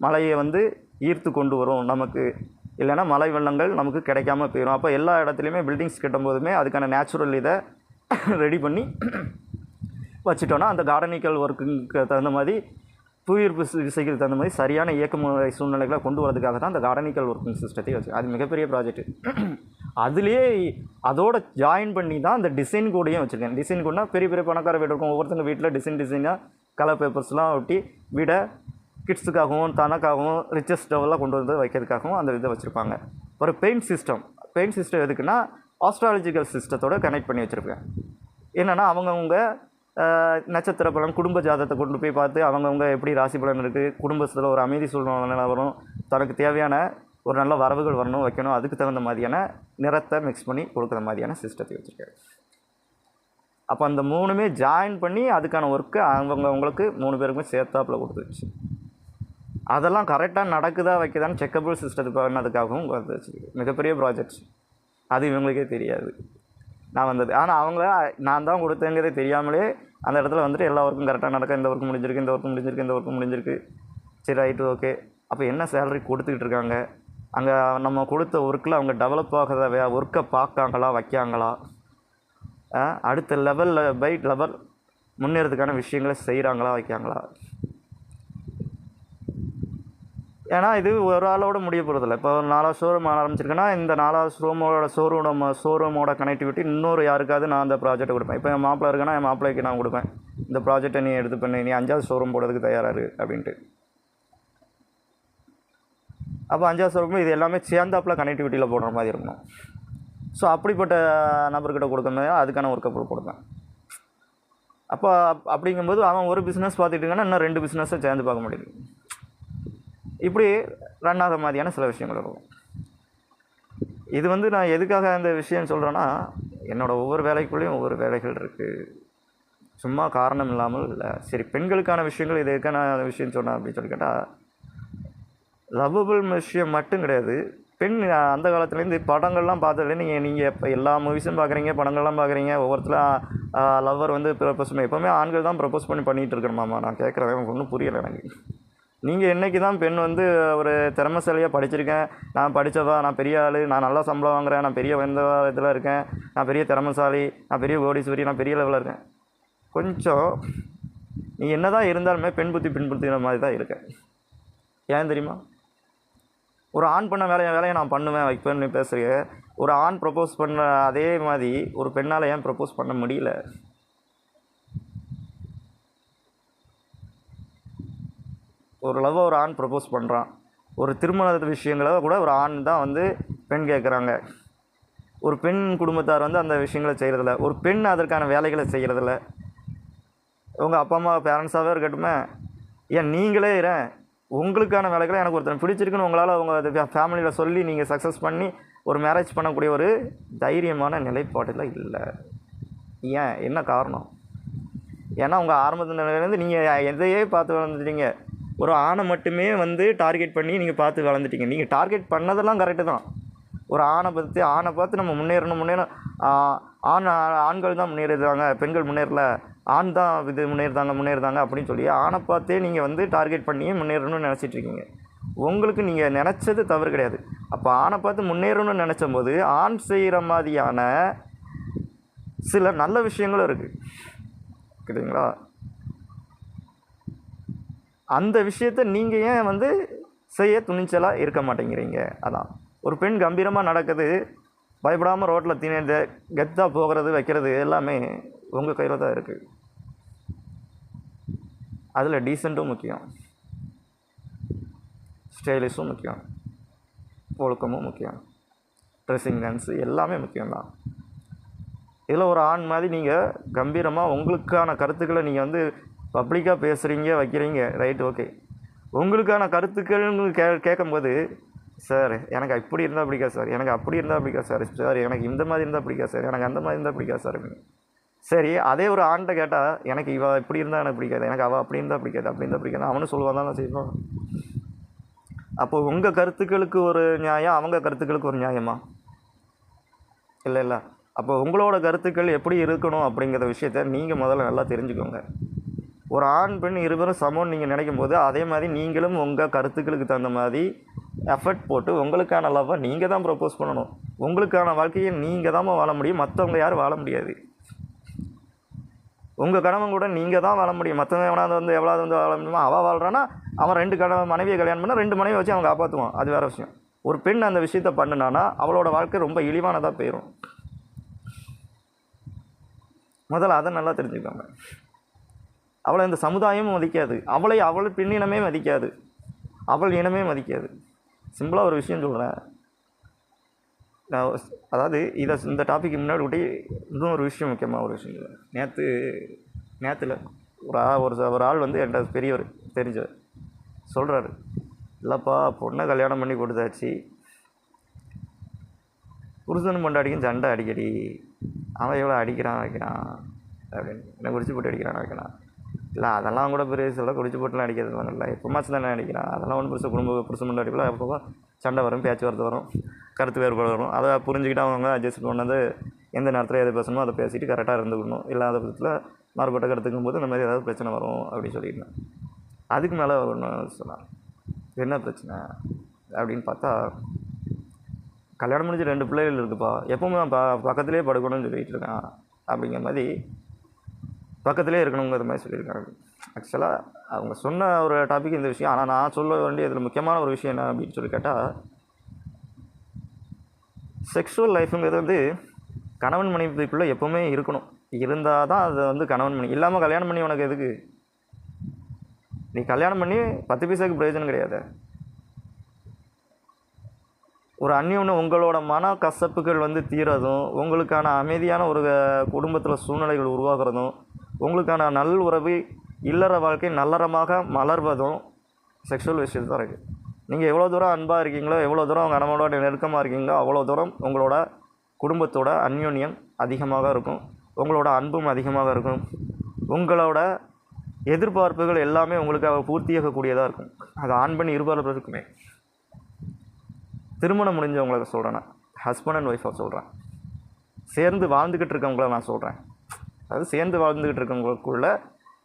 மழையை ஈர்த்து கொண்டு வரும் நமக்கு. இல்லைன்னா மழை வெள்ளங்கள் நமக்கு கிடைக்காம போயிடும். அப்போ எல்லா இடத்துலையுமே பில்டிங்ஸ் கட்டும்போதுமே அதுக்கான நேச்சுரல் இதை ரெடி பண்ணி வச்சுட்டோன்னா அந்த கார்டனிக்கல் ஒர்க்குக்கு தகுந்த மாதிரி புவியீர்ப்பு விசைக்கு தகுந்த மாதிரி சரியான இயக்கமுறை சூழ்நிலைகளை கொண்டு வரதுக்காக தான் அந்த கார்டனிக்கல் ஒர்க்கிங் சிஸ்டத்தை வச்சு. அது மிகப்பெரிய ப்ராஜெக்ட். அதுலேயே அதோட ஜாயின் பண்ணி தான் அந்த டிசைன் கோடையும் வச்சுருக்கேன். டிசைன் கோட்னா பெரிய பெரிய பணக்கார வீடு இருக்கும். ஒவ்வொருத்தங்க வீட்டில் டிசைனாக கலர் பேப்பர்ஸ்லாம் ஒட்டி வீடை கிட்ஸுக்காகவும் தனக்காகவும் ரிச்சஸ்ட் லெவலில் கொண்டு வந்து வைக்கிறதுக்காகவும் அந்த இதை வச்சுருப்பாங்க. ஒரு பெயிண்ட் சிஸ்டம் எதுக்குன்னா ஆஸ்ட்ராலஜிக்கல் சிஸ்டத்தோடு கனெக்ட் பண்ணி வச்சுருப்பேன். என்னென்னா அவங்கவுங்க நட்சத்திர பலன், குடும்ப ஜாதகத்தை கொண்டு போய் பார்த்து அவங்கவுங்க எப்படி ராசி பலன் இருக்குது, குடும்பத்தில் ஒரு அமைதி சூழ்நிலை வரும், தனக்கு தேவையான ஒரு நல்ல வரவுகள் வரணும் வைக்கணும், அதுக்கு தகுந்த மாதிரியான நிறத்தை மிக்ஸ் பண்ணி கொடுக்குற மாதிரியான சிஸ்டத்தை வச்சுருக்கேன். அப்போ அந்த 3மே ஜாயின் பண்ணி அதுக்கான ஒர்க்கு அவங்களுக்கு 3 பேருக்குமே சேர்த்தாப்பில் கொடுத்துருச்சு. அதெல்லாம் கரெக்டாக நடக்குதா வைக்குதான்னு செக்கபிள் சிஸ்டத்துக்கு பண்ணதுக்காகவும் வச்சுருக்கு. மிகப்பெரிய ப்ராஜெக்ட்ஸ். அது இவங்களுக்கே தெரியாது நான் வந்தது. ஆனால் நான் தான் கொடுத்தேங்கிறதே தெரியாமலே அந்த இடத்துல எல்லா ஒர்க்கும் கரெக்டாக நடக்க, இந்த ஒர்க்கு முடிஞ்சிருக்கு, இந்த ஒர்க்கு முடிஞ்சிருக்கு, இந்த ஒர்க்கு முடிஞ்சிருக்கு, சரி ரைட்டு ஓகே. அப்போ என்ன சேலரி கொடுத்துக்கிட்டு இருக்காங்க, அங்கே நம்ம கொடுத்த ஒர்க்கில் அவங்க டெவலப் ஆகிறத ஒர்க்கை பார்க்காங்களா வைக்காங்களா, அடுத்த லெவலில் பை லெவல் முன்னேறதுக்கான விஷயங்களை செய்கிறாங்களா வைக்காங்களா. ஏன்னா இது ஒரு ஆளோட முடிய போகிறதில்ல. இப்போ 4வது ஷோரூம் ஆரம்பிச்சிருக்கேன்னா இந்த 4வது ஷோரூமோட கனெக்டிவிட்டி இன்னொரு யாருக்காவது நான் அந்த ப்ராஜெக்ட்டை கொடுப்பேன். இப்போ என் மாப்பிள்ளை இருக்கேன்னா என் மாப்பிள்ளைக்கு நான் கொடுப்பேன், இந்த ப்ராஜெக்டை நீ எடுத்து பண்ணி நீ 5வது ஷோரூம் போடுறதுக்கு தயாராக அப்படின்ட்டு. அப்போ 5வது ஷோரூம் இது எல்லாமே சேர்ந்தாப்பில் கனெக்டிவிட்டியில் போடுற மாதிரி இருக்கணும். ஸோ அப்படிப்பட்ட நபர்கிட்ட கொடுக்கும்போது அதுக்கான ஒர்க்கை கொடுப்பேன். அப்போ அப்படிங்கும்போது அவன் ஒரு பிஸ்னஸ் பார்த்துக்கிட்டிங்கன்னா இன்னும் 2 பிஸ்னஸை சேர்ந்து பார்க்க முடியுது. இப்படி ரன் ஆகிற மாதிரியான சில விஷயங்கள் இருக்கும். இது நான் எதுக்காக இந்த விஷயம் சொல்கிறேன்னா, என்னோடய ஒவ்வொரு வேலைக்குள்ளேயும் ஒவ்வொரு வேலைகள் இருக்குது. சும்மா காரணம் இல்லாமல் இல்லை. சரி, பெண்களுக்கான விஷயங்கள் இது எதுக்கான விஷயம் சொன்னேன் அப்படின்னு சொல்லி கேட்டால், லவ்வபிள் விஷயம் மட்டும் கிடையாது. பெண் அந்த காலத்துலேருந்து படங்கள்லாம் பார்த்ததுலேருந்து நீங்கள் இப்போ எல்லா மூவிஸும் பார்க்குறீங்க, படங்கள்லாம் பார்க்குறீங்க, ஒவ்வொருத்தரும் லவ்வர் வந்து ப்ரப்போஸ் பண்ணி எப்போவுமே ஆண்கள் தான் ப்ரப்போஸ் பண்ணிகிட்டு இருக்கணுமாம்மா. நான் கேட்குறேன், எனக்கு ஒன்றும் புரியலை எனக்கு. நீங்கள் என்றைக்கு தான் பெண் வந்து ஒரு திறமைசாலியாக படிச்சிருக்கேன், நான் படித்தவா, நான் பெரிய ஆள், நான் நல்லா சம்பளம் வாங்குறேன், நான் பெரிய எந்த இதில் இருக்கேன், நான் பெரிய திறமைசாலி, நான் பெரிய கோடீஸ்வரி, நான் பெரிய லெவலில் இருக்கேன். கொஞ்சம் நீ என்ன தான் இருந்தாலுமே பெண் புத்தி பின்புத்தின மாதிரி தான் இருக்கேன். ஏன் தெரியுமா? ஒரு ஆண் பண்ண வேலையை நான் பண்ணுவேன் வைப்பேன்னு பேசுகிறீங்க. ஒரு ஆண் ப்ரப்போஸ் பண்ண அதே மாதிரி ஒரு பெண்ணால் ஏன் ப்ரப்போஸ் பண்ண முடியல? ஒரு லவ்வை ஒரு ஆண் ப்ரப்போஸ் பண்ணுறான். ஒரு திருமண விஷயங்களை கூட ஒரு ஆண் தான் வந்து பெண் கேட்குறாங்க. ஒரு பெண் குடும்பத்தார் வந்து அந்த விஷயங்களை செய்கிறதில்ல. ஒரு பெண் அதற்கான வேலைகளை செய்கிறதில்ல. உங்கள் அப்பா அம்மா பேரண்ட்ஸாகவே இருக்கட்டுமே, ஏன் நீங்களே உங்களுக்கான வேலைகளை எனக்கு ஒருத்தர் பிடிச்சிருக்குன்னு உங்களால் உங்கள் ஃபேமிலியில் சொல்லி நீங்கள் சக்ஸஸ் பண்ணி ஒரு மேரேஜ் பண்ணக்கூடிய ஒரு தைரியமான நிலைப்பாட்டில் இல்லை. ஏன்? என்ன காரணம்? ஏன்னா உங்கள் ஆரம்பத்து நிலையிலேருந்து நீங்கள் எதையே பார்த்து வளர்ந்துட்டீங்க. ஒரு ஆணை மட்டுமே வந்து டார்கெட் பண்ணி நீங்கள் பார்த்து வளர்ந்துட்டீங்க. நீங்கள் டார்கெட் பண்ணதெல்லாம் கரெக்டு தான். ஒரு ஆணை பார்த்து நம்ம முன்னேறணும். ஆண்கள் தான் முன்னேறிடுறாங்க, பெண்கள் முன்னேறல, ஆண் தான் இது முன்னேறுதாங்க அப்படின்னு சொல்லி ஆணை பார்த்தே நீங்கள் வந்து டார்கெட் பண்ணி முன்னேறணும்னு நினச்சிட்ருக்கீங்க. உங்களுக்கு நீங்கள் நினச்சது தவறு கிடையாது. அப்போ ஆணை பார்த்து முன்னேறணும்னு நினச்சம்போது ஆண் செய்கிற மாதிரியான சில நல்ல விஷயங்களும் இருக்குது, சரிங்களா? அந்த விஷயத்தை நீங்கள் ஏன் வந்து செய்ய துணிச்சலாக இருக்க மாட்டேங்கிறீங்க? அதான் ஒரு பெண் கம்பீரமாக நடக்குது, பயப்படாமல் ரோட்டில் கெத்தாக போகிறது வைக்கிறது எல்லாமே உங்கள் கையில் தான் இருக்குது. அதில் டீசெண்ட்டும் முக்கியம், ஸ்டைலிஷும் முக்கியம், ஒழுக்கமும் முக்கியம், ட்ரெஸ்ஸிங் சென்ஸு எல்லாமே முக்கியம்தான். இதில் ஒரு ஆண் மாதிரி நீங்கள் கம்பீரமாக உங்களுக்கான கருத்துக்களை நீங்கள் வந்து பப்ளிக்காக பேசுகிறீங்க வைக்கிறீங்க, ரைட், ஓகே. உங்களுக்கான கருத்துக்கள்னு கேட்கும்போது, சார் எனக்கு இப்படி இருந்தால் பிடிக்காது சார், எனக்கு அப்படி இருந்தால் பிடிக்காது சார், சார் எனக்கு இந்த மாதிரி இருந்தால் பிடிக்காது சார், எனக்கு அந்த மாதிரி இருந்தால் பிடிக்காது சார் அப்படின்னு. சரி, அதே ஒரு ஆண்கிட்ட கேட்டால் எனக்கு இவள் இப்படி இருந்தால் எனக்கு பிடிக்காது, எனக்கு அவள் அப்படி இருந்தால் பிடிக்காது, அப்படி இருந்தால் பிடிக்காது, அவனு சொல்லுவான் தான் செய்வான். அப்போ உங்கள் கருத்துக்களுக்கு ஒரு நியாயம், அவங்க கருத்துக்களுக்கு ஒரு நியாயமா? இல்லை. அப்போ உங்களோட கருத்துக்கள் எப்படி இருக்கணும் அப்படிங்கிற விஷயத்த நீங்கள் முதல்ல நல்லா தெரிஞ்சுக்கோங்க. ஒரு ஆண் பெண் இருவரும் சமம்னு நீங்கள் நினைக்கும் போது அதே மாதிரி நீங்களும் உங்கள் கருத்துக்களுக்கு தகுந்த மாதிரி எஃபர்ட் போட்டு உங்களுக்கான லவ்வை நீங்கள் தான் ப்ரப்போஸ் பண்ணணும். உங்களுக்கான வாழ்க்கையை நீங்கள் தான் வாழ முடியும், மற்றவங்க யாரும் வாழ முடியாது. உங்கள் கணவன் கூட நீங்கள் தான் வாழ முடியும். மற்றவங்க எவ்வளோ வந்து வாழ முடியுமோ அவள் வாழ்கிறான்னா அவன் 2 மனைவியை கல்யாணம் பண்ணால் 2 மனைவியை வச்சு அவன் காப்பாற்றுவான், அது வேறு விஷயம். ஒரு பெண் அந்த விஷயத்தை பண்ணினான்னா அவளோட வாழ்க்கை ரொம்ப இழிவானதாக போயிடும். முதல்ல அதை நல்லா தெரிஞ்சுக்கோங்க. அவளை இந்த சமுதாயமும் மதிக்காது, அவள் பெண்ணினமே மதிக்காது, அவள் இனமே மதிக்காது. சிம்பிளாக ஒரு விஷயம் சொல்கிறேன். நான் அதாவது இந்த டாப்பிக்கு முன்னாடி விட்டு இன்னும் ஒரு விஷயம், முக்கியமாக ஒரு விஷயம் சொல்கிறேன். நேற்றுல ஒரு ஆள் வந்து என்கிட்ட பெரியவர் தெரிஞ்சவர் சொல்கிறாரு, இல்லைப்பா பொண்ணை கல்யாணம் பண்ணி கொடுத்தாச்சு, புருஷன் பொண்டாடிக்கும் சண்டை அடிக்கடி, அவன் எவ்வளோ அடிக்கிறான் வைக்கிறான் அப்படின்னு, என்னை குடிச்சு போட்டு அடிக்கிறான் வைக்கிறான். இல்லை அதெல்லாம் கூட பெரிய சொல்ல, குடிச்சு போட்டுலாம் அடிக்கிறதுலாம் இல்லை, எப்போமாச்சு தானே அடிக்கிறான், அதெல்லாம் ஒன்றும் புருஷன் பொண்டாடிக்குள்ள எப்போ சண்டை வரும், பேச்சுவார்த்தை வரும், கருத்து வேறுபாடு வரும். அதை புரிஞ்சுக்கிட்டு அவங்க அட்ஜஸ்ட் பண்ணது எந்த நேரத்தில் எதை பேசணுமோ அதை பேசிட்டு கரெக்டாக இருந்துக்கணும். இல்லாத பட்சத்தில் மாறுபட்ட கருத்துக்கும் போது இந்த மாதிரி ஏதாவது பிரச்சனை வரும் அப்படின்னு சொல்லியிருந்தேன். அதுக்கு மேலே ஒன்று சொன்னான், என்ன பிரச்சனை அப்படின்னு பார்த்தா, கல்யாணம் முடிஞ்சு 2 பிள்ளைகள் இருக்குப்பா, எப்பவுமே பக்கத்துலேயே படுக்கணும்னு சொல்லிகிட்டு இருக்கான் அப்படிங்கிற மாதிரி, பக்கத்துலேயே இருக்கணுங்கிற மாதிரி சொல்லியிருக்காங்க. ஆக்சுவலாக அவங்க சொன்ன ஒரு டாபிக் இந்த விஷயம். ஆனால் நான் சொல்ல வேண்டிய இதில் முக்கியமான ஒரு விஷயம் என்ன அப்படின்னு சொல்லி கேட்டால், செக்ஷுவல் லைஃபுங்கிறது வந்து கணவன் மனைவிக்குள்ளே எப்போவுமே இருக்கணும். இருந்தால் தான் அது வந்து கணவன் மனைவி. இல்லாமல் கல்யாணம் பண்ணி உனக்கு எதுக்கு? நீ கல்யாணம் பண்ணி 10 பைசாவுக்கு பிரயோஜனம் கிடையாது. ஒரு அந்யோன்யம் உங்களோட மன கசப்புகள் வந்து தீரதும், உங்களுக்கான அமைதியான ஒரு குடும்பத்தில் சூழ்நிலைகள் உருவாகிறதும், உங்களுக்கான நல் உறவு இல்லற வாழ்க்கை நல்லறமாக மலர்வதும் செக்ஷுவல் விஷயத்தில் தான் இருக்குது. நீங்கள் எவ்வளோ தூரம் அன்பாக இருக்கீங்களோ, எவ்வளோ தூரம் கணவனோட நெருக்கமாக இருக்கீங்களோ, அவ்வளோ தூரம் உங்களோட குடும்பத்தோட அந்யோன்யம் அதிகமாக இருக்கும், உங்களோட அன்பும் அதிகமாக இருக்கும், உங்களோட எதிர்பார்ப்புகள் எல்லாமே உங்களுக்கு பூர்த்தியாகக்கூடியதாக இருக்கும். அது ஆண் பெண் இருபாலருக்குமே. திருமணம் முடிஞ்சவங்களை சொல்கிறேன், நான் ஹஸ்பண்ட் அண்ட் ஒய்ஃபாக சொல்கிறேன், சேர்ந்து வாழ்ந்துக்கிட்டு இருக்கவங்கள நான் சொல்கிறேன். அதாவது சேர்ந்து வாழ்ந்துக்கிட்டு இருக்கவங்களுக்குள்ள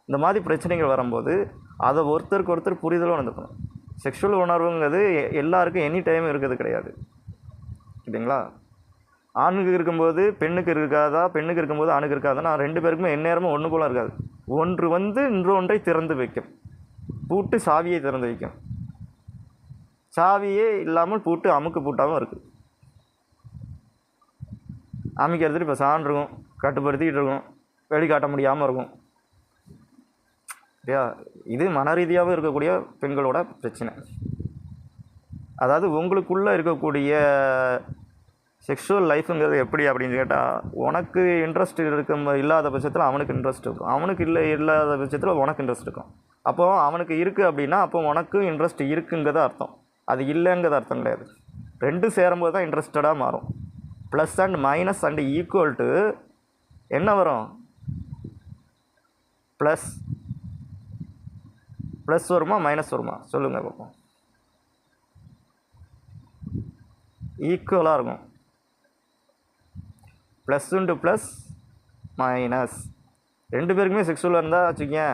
இந்த மாதிரி பிரச்சனைகள் வரும்போது அதை ஒருத்தருக்கு ஒருத்தர் புரிதலும் நடந்துக்கணும். செக்ஷுவல் உணர்வுங்கிறது எல்லாருக்கும் எனி டைம் இருக்கிறது கிடையாது, இல்லைங்களா? ஆணுக்கு இருக்கும்போது பெண்ணுக்கு இருக்காதா, பெண்ணுக்கு இருக்கும்போது ஆணுக்கு இருக்காதா, நான் 2 பேருக்குமே எந்நேரமும் ஒன்று போல இருக்காது. ஒன்று வந்து இன்னொன்றை திறந்து வைக்கும். பூட்டு சாவியை திறந்து வைக்கும். சாவியே இல்லாமல் பூட்டு அமுக்கு பூட்டாகவும் இருக்குது. அமைக்கிறது இப்போ சான் இருக்கும், கட்டுப்படுத்திக்கிட்டு இருக்கும், வெளிக்காட்ட முடியாமல் இருக்கும், இல்லையா? இது மன ரீதியாகவும் இருக்கக்கூடிய பெண்களோட பிரச்சனை. அதாவது உங்களுக்குள்ளே இருக்கக்கூடிய செக்ஷுவல் லைஃபுங்கிறது எப்படி அப்படின்னு கேட்டால், உனக்கு இன்ட்ரெஸ்ட் இல்லாத பட்சத்தில் அவனுக்கு இன்ட்ரெஸ்ட் இருக்கும், அவனுக்கு இல்லாத பட்சத்தில் உனக்கு இன்ட்ரெஸ்ட் இருக்கும். அப்போது அவனுக்கு இருக்குது அப்படின்னா அப்போ உனக்கும் இன்ட்ரெஸ்ட் இருக்குங்கிறத அர்த்தம், அது இல்லைங்கிறது அர்த்தம் கிடையாது. 2 சேரும்போது தான் இன்ட்ரெஸ்டடாக மாறும். Plus and minus and equal to என்ன வரும்? ப்ளஸ் வருமா மைனஸ் வருமா சொல்லுங்கள் பார்ப்போம். ஈக்குவலாக இருக்கும். ப்ளஸ் இன்ட்டு ப்ளஸ் மைனஸ் 2 பேருக்குமே செக்ஸுவலாக இருந்தால் வச்சுக்கங்க,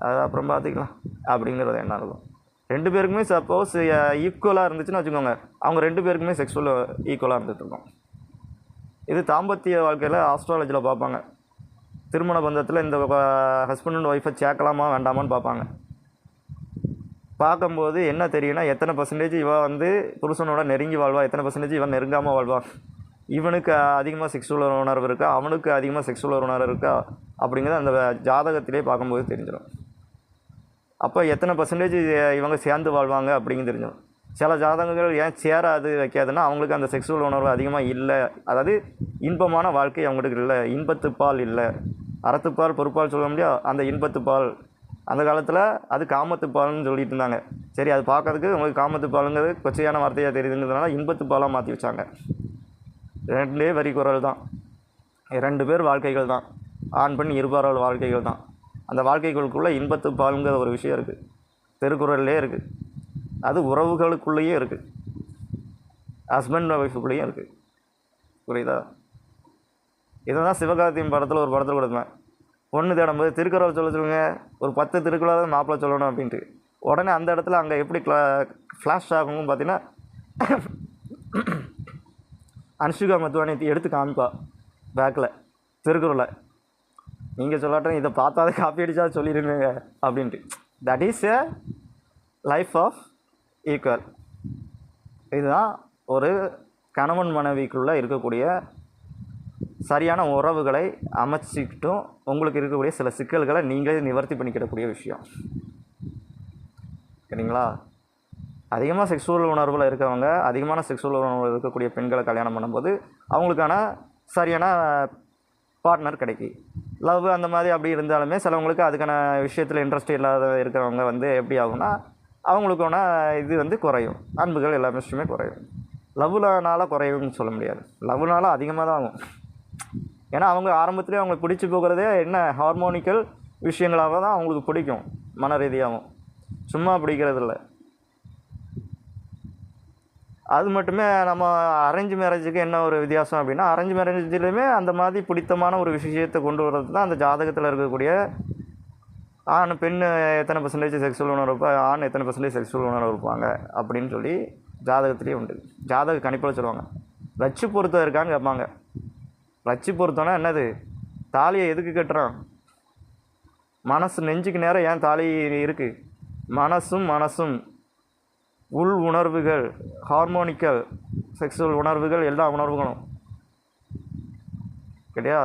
அது அப்புறம் பார்த்துக்கலாம் அப்படிங்கிறது என்ன இருக்கும். 2 பேருக்குமே சப்போஸ் ஈக்குவலாக இருந்துச்சுன்னு வச்சுக்கோங்க, அவங்க 2 பேருக்குமே செக்ஸுவல் ஈக்குவலாக இருந்துகிட்ருக்கோம். இது தாம்பத்திய வாழ்க்கையில் ஆஸ்ட்ராலஜியில் பார்ப்பாங்க. திருமண பந்தத்தில் இந்த ஹஸ்பண்ட் அண்ட் ஒய்ஃபை சேர்க்கலாமா வேண்டாமான்னு பார்ப்பாங்க. பார்க்கும்போது என்ன தெரியும்னா, எத்தனை பர்சன்டேஜ் இவன் வந்து புருஷனோட நெருங்கி வாழ்வா, எத்தனை பர்சன்டேஜ் இவன் நெருங்காமல் வாழ்வா, இவனுக்கு அதிகமாக செக்ஸுவல் உணர்வு இருக்கா, அவனுக்கு அதிகமாக செக்ஸுவல் உணர்வு இருக்கா அப்படிங்கிறது அந்த ஜாதகத்திலே பார்க்கும்போது தெரிஞ்சிடும். அப்போ எத்தனை பர்சன்டேஜ் இவங்க சேர்ந்து வாழ்வாங்க அப்படிங்கிறது தெரிஞ்சிடும். சில ஜாதகங்கள் ஏன் சேராது வைக்காதுன்னா அவங்களுக்கு அந்த செக்ஸுவல் உணர்வு அதிகமாக இல்லை, அதாவது இன்பமான வாழ்க்கை அவங்களுக்கு இல்லை, இன்பத்துப்பால் இல்லை, அறத்துப்பால் பொறுப்பால் சொல்ல முடியாது, அந்த இன்பத்துப்பால். அந்த காலத்தில் அது காமத்துப்பால்னு சொல்லிட்டு இருந்தாங்க. சரி, அது பார்க்கறதுக்கு உங்களுக்கு காமத்துப்பாலுங்கிறது கொச்சையான வார்த்தையாக தெரியுதுங்கிறதுனால இன்பத்துப்பாலாக மாற்றி வச்சாங்க. 2 வரி குரல் தான், 2 பேர் வாழ்க்கைகள் தான், ஆண் பெண் இருபாலர் வாழ்க்கைகள் தான். அந்த வாழ்க்கைகளுக்குள்ளே இன்பத்துப்பாலுங்கிற ஒரு விஷயம் இருக்குது, திருக்குறள்லேயே இருக்குது. அது உறவுகளுக்குள்ளேயே இருக்குது, ஹஸ்பண்ட் ஒய்ஃபுக்குள்ளேயும் இருக்குது. புரியுதா? இதை தான் சிவகார்த்தியின் படத்தில் ஒரு படத்தில் கொடுத்தேன். பொண்ணு தேடும்போது திருக்குறள் சொல்லுங்க, ஒரு 10 திருக்குறளாக மாப்பிள்ளை சொல்லணும் அப்படின்ட்டு. உடனே அந்த இடத்துல அங்கே எப்படி ஃப்ளாஷ் ஆகும்னு பார்த்தீங்கன்னா, அனுஷ்கா மத்வானி எடுத்து காமிப்பா பேக்கில் திருக்குறளை. நீங்கள் சொல்லாட்டும் இதை பார்த்தாத காப்பி அடித்தா சொல்லிடுங்க அப்படின்ட்டு. That is a life of equal. இதுதான் ஒரு கணவன் மனைவிக்குள்ளே இருக்கக்கூடிய சரியான உறவுகளை அமைச்சிக்கிட்டும் உங்களுக்கு இருக்கக்கூடிய சில சிக்கல்களை நீங்களே நிவர்த்தி பண்ணிக்கிடக்கூடிய விஷயம், சரிங்களா? அதிகமாக செக்ஸுவல் உணர்வில் இருக்கவங்க, அதிகமான செக்ஸுவல் உணர்வில் இருக்கக்கூடிய பெண்களை கல்யாணம் பண்ணும்போது அவங்களுக்கான சரியான பார்ட்னர் கிடைக்கும். லவ் அந்த மாதிரி அப்படி இருந்தாலுமே சிலவங்களுக்கு அதுக்கான விஷயத்தில் இன்ட்ரெஸ்ட் இல்லாத இருக்கிறவங்க வந்து எப்படி ஆகும்னா அவங்களுக்கான இது வந்து குறையும், அன்புகள் எல்லா விஷயமே குறையும். லவ்னால குறையும்னு சொல்ல முடியாது, லவ்னால அதிகமாக தான் ஆகும். ஏன்னா அவங்க ஆரம்பத்துலேயே அவங்களுக்கு பிடிச்சி போகிறதே என்ன ஹார்மோனிக்கல் விஷயங்களாக தான் அவங்களுக்கு பிடிக்கும், மன ரீதியாகவும், சும்மா பிடிக்கிறதில்ல. அது மட்டுமே நம்ம அரேஞ்ச் மேரேஜுக்கு என்ன ஒரு வித்தியாசம் அப்படின்னா, அரேஞ்ச் மேரேஜ்லேயுமே அந்த மாதிரி பிடித்தமான ஒரு விஷயத்தை கொண்டு வர்றது தான் அந்த ஜாதகத்தில் இருக்கக்கூடிய ஆண் பெண் எத்தனை பர்சன்டேஜ் செக்ஸுவல் உணர்வு இருப்பா, ஆண் எத்தனை பர்சன்டேஜ் செக்ஸுவல் உணர்வு இருப்பாங்க அப்படின்னு சொல்லி ஜாதகத்துலேயே உண்டு. ஜாதக கணிப்பில் சொல்லுவாங்க. ரச்சு பொருத்தம் இருக்கான்னு கேட்பாங்க. ரச்சு பொருத்தம்னா என்னது? தாலியை எதுக்கு கட்டுறான்? மனசு நெஞ்சுக்கு நேரம் ஏன் தாலி இருக்குது? மனசும் உள் உணர்வுகள், ஹார்மோனிக்கல் செக்ஸுவல் உணர்வுகள், எல்லா உணர்வுகளும் கிடையா.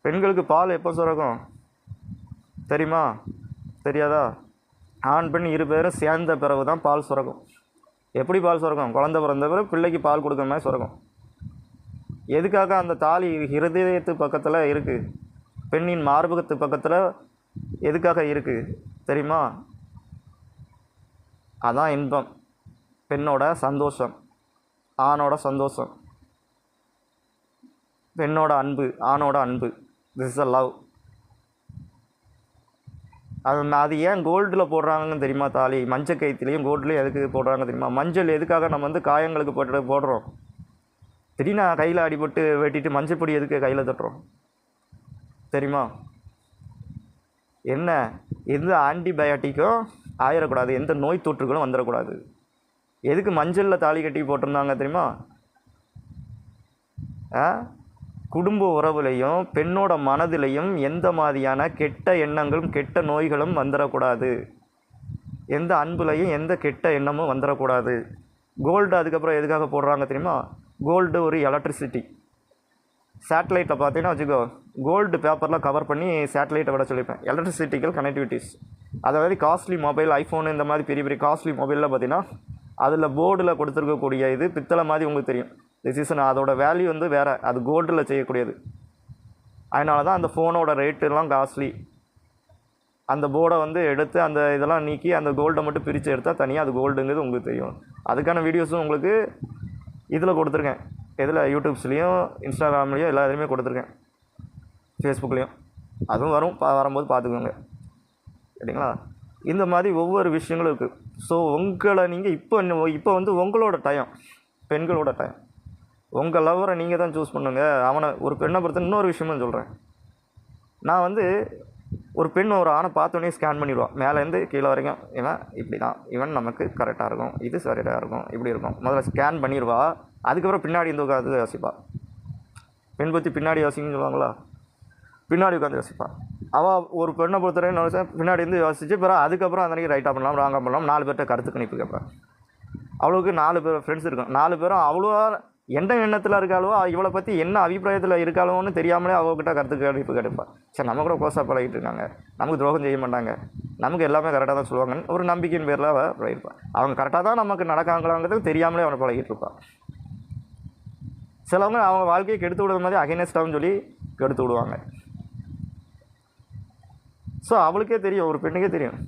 பெண்களுக்கு பால் எப்போ சுரக்கும் தெரியுமா? தெரியாதா? ஆண் பெண் 2 பேரும் சேர்ந்த பிறகு தான் பால் சுரக்கும். எப்படி பால் சுரக்கும்? குழந்தை பிறந்த பிறகு பிள்ளைக்கு பால் கொடுக்குற மாதிரி சுரக்கும். எதுக்காக அந்த தாலி ஹிருதயத்து பக்கத்தில் இருக்குது, பெண்ணின் மார்பகத்து பக்கத்தில் எதுக்காக இருக்குது தெரியுமா? அதான் இன்பம், பெண்ணோட சந்தோஷம், ஆணோட சந்தோஷம், பெண்ணோட அன்பு, ஆணோட அன்பு. This is a love. அது ஏன் கோல்டில் போடுறாங்கன்னு தெரியுமா? தாலி மஞ்சள் கயிற்றுலையும் கோல்ட்லேயும் எதுக்கு போடுறாங்க தெரியுமா? மஞ்சள் எதுக்காக நம்ம வந்து காயங்களுக்கு போடுறோம்? திடீர்னு கையில் அடிபட்டு வெட்டிட்டு மஞ்சள் பொடி எதுக்கு கையில் தட்டுறோம் தெரியுமா? என்ன, எந்த ஆன்டிபயாட்டிக்கும் ஆயிடக்கூடாது, எந்த நோய் தொற்றுகளும் வந்துடக்கூடாது. எதுக்கு மஞ்சளில் தாலி கட்டி போட்டிருந்தாங்க தெரியுமா? குடும்ப உறவுலையும் பெண்ணோட மனதிலையும் எந்த மாதிரியான கெட்ட எண்ணங்களும் கெட்ட நோய்களும் வந்துடக்கூடாது. எந்த அன்புலையும் எந்த கெட்ட எண்ணமும் வந்துடக்கூடாது. கோல்டு அதுக்கப்புறம் எதுக்காக போடுறாங்க தெரியுமா? கோல்டு ஒரு எலக்ட்ரிசிட்டி. சேட்டலைட்டில் பார்த்தீங்கன்னா வச்சுக்கோ, கோல்டு பேப்பரில் கவர் பண்ணி சேட்டலைட்டை விட சொல்லியிருப்பேன். எலக்ட்ரிசிட்டிக்கல் கனெக்டிவிட்டிஸ். அதாவது காஸ்ட்லி மொபைல், ஐஃபோனு இந்த மாதிரி பெரிய பெரிய காஸ்ட்லி மொபைலில் பார்த்தீங்கன்னா அதில் போர்டில் கொடுத்துருக்கக்கூடிய இது பித்தளை மாதிரி உங்களுக்கு தெரியும். டிசிஷன் அதோட வேல்யூ வந்து வேறு, அது கோல்டில் செய்யக்கூடியது. அதனால தான் அந்த ஃபோனோட ரேட்டெல்லாம் காஸ்ட்லி. அந்த போர்டை வந்து எடுத்து அந்த இதெல்லாம் நீக்கி அந்த கோல்டை மட்டும் பிரித்து எடுத்தால் தனியாக அது கோல்டுங்கிறது உங்களுக்கு தெரியும். அதுக்கான வீடியோஸும் உங்களுக்கு இதில் கொடுத்துருக்கேன். இதில் யூடியூப்ஸ்லேயும் இன்ஸ்டாகிராம்லேயும் எல்லா இதுலேயுமே கொடுத்துருக்கேன், ஃபேஸ்புக்லேயும். அதுவும் வரும்போது பார்த்துக்கோங்க, சரிங்களா? இந்த மாதிரி ஒவ்வொரு விஷயங்களும் இருக்குது. ஸோ உங்களை நீங்கள் இப்போ வந்து உங்களோட டைம், பெண்களோட டைம். உங்கள் லவ்வரை நீங்கள் தான் சூஸ் பண்ணுங்க. அவனை ஒரு பெண்ணை பொறுத்த இன்னொரு விஷயமும் சொல்கிறேன். நான் வந்து ஒரு பெண் ஒரு ஆணை பார்த்தோன்னே ஸ்கேன் பண்ணிடுவான், மேலேருந்து கீழே வரைக்கும். இவன் இப்படி தான், இவன் நமக்கு கரெக்டாக இருக்கும், இது சரியாக இருக்கும், இப்படி இருக்கும். முதல்ல ஸ்கேன் பண்ணிடுவா. அதுக்கப்புறம் பின்னாடி இந்த உட்காந்து யோசிப்பா. பெண் பற்றி பின்னாடி யோசிக்கணும்னு சொல்லுவாங்களா? பின்னாடி உட்காந்து யோசிப்பா. அவள் ஒரு பெண்ணை பொறுத்தவரைக்கும் நினச்சா பின்னாடி இருந்து யோசிச்சு பிறகு அதுக்கப்புறம் அந்த அன்றைக்கி ரைட்டாக பண்ணலாம், ராங்காக பண்ணலாம். 4 பேர்கிட்ட கருத்து கணிப்பு கேட்பேன். அவளுக்கு 4 பேர் ஃப்ரெண்ட்ஸ் இருக்கும். 4 பேரும் அவ்வளோ எந்த எண்ணத்தில் இருக்காளோ, இவளை பற்றி என்ன அபிப்பிராயத்தில் இருக்காளோன்னு தெரியாமலே அவங்ககிட்ட கருத்து கணிப்பு கேட்பாள். சரி, நம்ம கூட கோசா பழகிட்டு இருக்காங்க, நமக்கு துரோகம் செய்ய மாட்டாங்க, நமக்கு எல்லாமே கரெக்டாக தான் சொல்லுவாங்கன்னு ஒரு நம்பிக்கையின் பேரில் அவள் பழகிருப்பாள். அவங்க கரெக்டாக தான் நமக்கு நடக்காங்களாங்கிறது தெரியாமலே அவனை பழகிட்டு இருப்பாள். சிலவங்க அவங்க வாழ்க்கையை கெடுத்து விடுற மாதிரி அகைனஸ்டாகவும் சொல்லி கெடுத்து விடுவாங்க. ஸோ அவளுக்கே தெரியும், ஒரு பெண்ணுக்கே தெரியும்,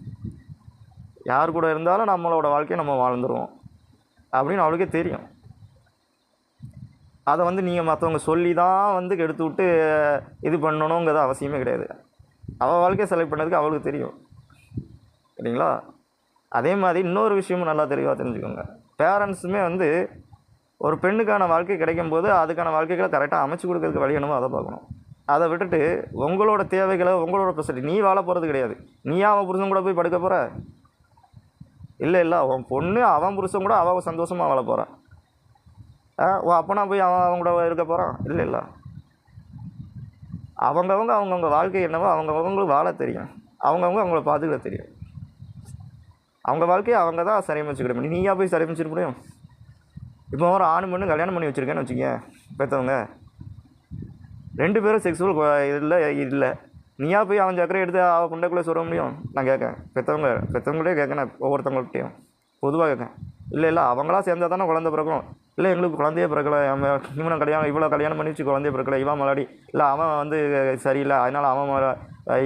யார் கூட இருந்தாலும் நம்மளோட வாழ்க்கையை நம்ம வாழ்ந்துருவோம் அப்படின்னு அவளுக்கே தெரியும். அதை வந்து நீங்கள் மற்றவங்க சொல்லி தான் வந்து கெடுத்து விட்டு இது பண்ணணுங்கிறது அவசியமே கிடையாது. அவள் வாழ்க்கையை செலக்ட் பண்ணதுக்கு அவளுக்கு தெரியும், சரிங்களா? அதே மாதிரி இன்னொரு விஷயமும் நல்லா தெளிவாக தெரிஞ்சுக்கோங்க. பேரண்ட்ஸுமே வந்து ஒரு பெண்ணுக்கான வாழ்க்கை கிடைக்கும்போது அதுக்கான வாழ்க்கைகளை கரெக்டாக அமைச்சு கொடுக்கறதுக்கு வழி என்னமோ அதை பார்க்கணும். அதை விட்டுட்டு உங்களோட தேவைகளை, உங்களோட ஃபெசிலிட்டி, நீ வாழ போகிறது கிடையாது. நீயா அவன் புருஷன் கூட போய் படுக்க போகிற? இல்லை, அவன் பொண்ணு அவன் புருஷன் கூட அவள் சந்தோஷமாக வாழ போகிறான். அப்பனா போய் அவன் கூட இருக்க போகிறான்? இல்லை. அவங்கவுங்க வாழ்க்கை என்னவோ அவங்கவுங்களுக்கு வாழ தெரியும், அவங்கள பார்த்துக்கிட தெரியும். அவங்க வாழ்க்கையை அவங்க தான் சரியமைச்சுக்கிட முடியும். நீயா போய் சரியமைச்சிட முடியும்? இப்போ ஒரு ஆணு பொண்ணு கல்யாணம் பண்ணி வச்சுருக்கேன்னு வச்சுக்க, பெற்றவங்க 2 பேரும் செக்ஸுவல் இல்லை, நீயா போய் அவன் சக்கரை எடுத்து அவள் குண்டைக்குள்ளே சொல்ல முடியும்? நான் கேட்கேன், பெற்றவங்களே கேட்கணும், ஒவ்வொருத்தவங்கள்ட்டையும் பொதுவாக கேட்கேன். இல்லை அவங்களா சேர்ந்தால் தானே குழந்தை பிறக்கும். இல்லை எங்களுக்கு குழந்தையே பிறக்கலை, இவனை இவ்வளோ கல்யாணம் பண்ணி வச்சு குழந்தைய பிறக்கலை, இவன் மலாடி இல்லை, அவன் வந்து சரியில்லை அதனால் அவன்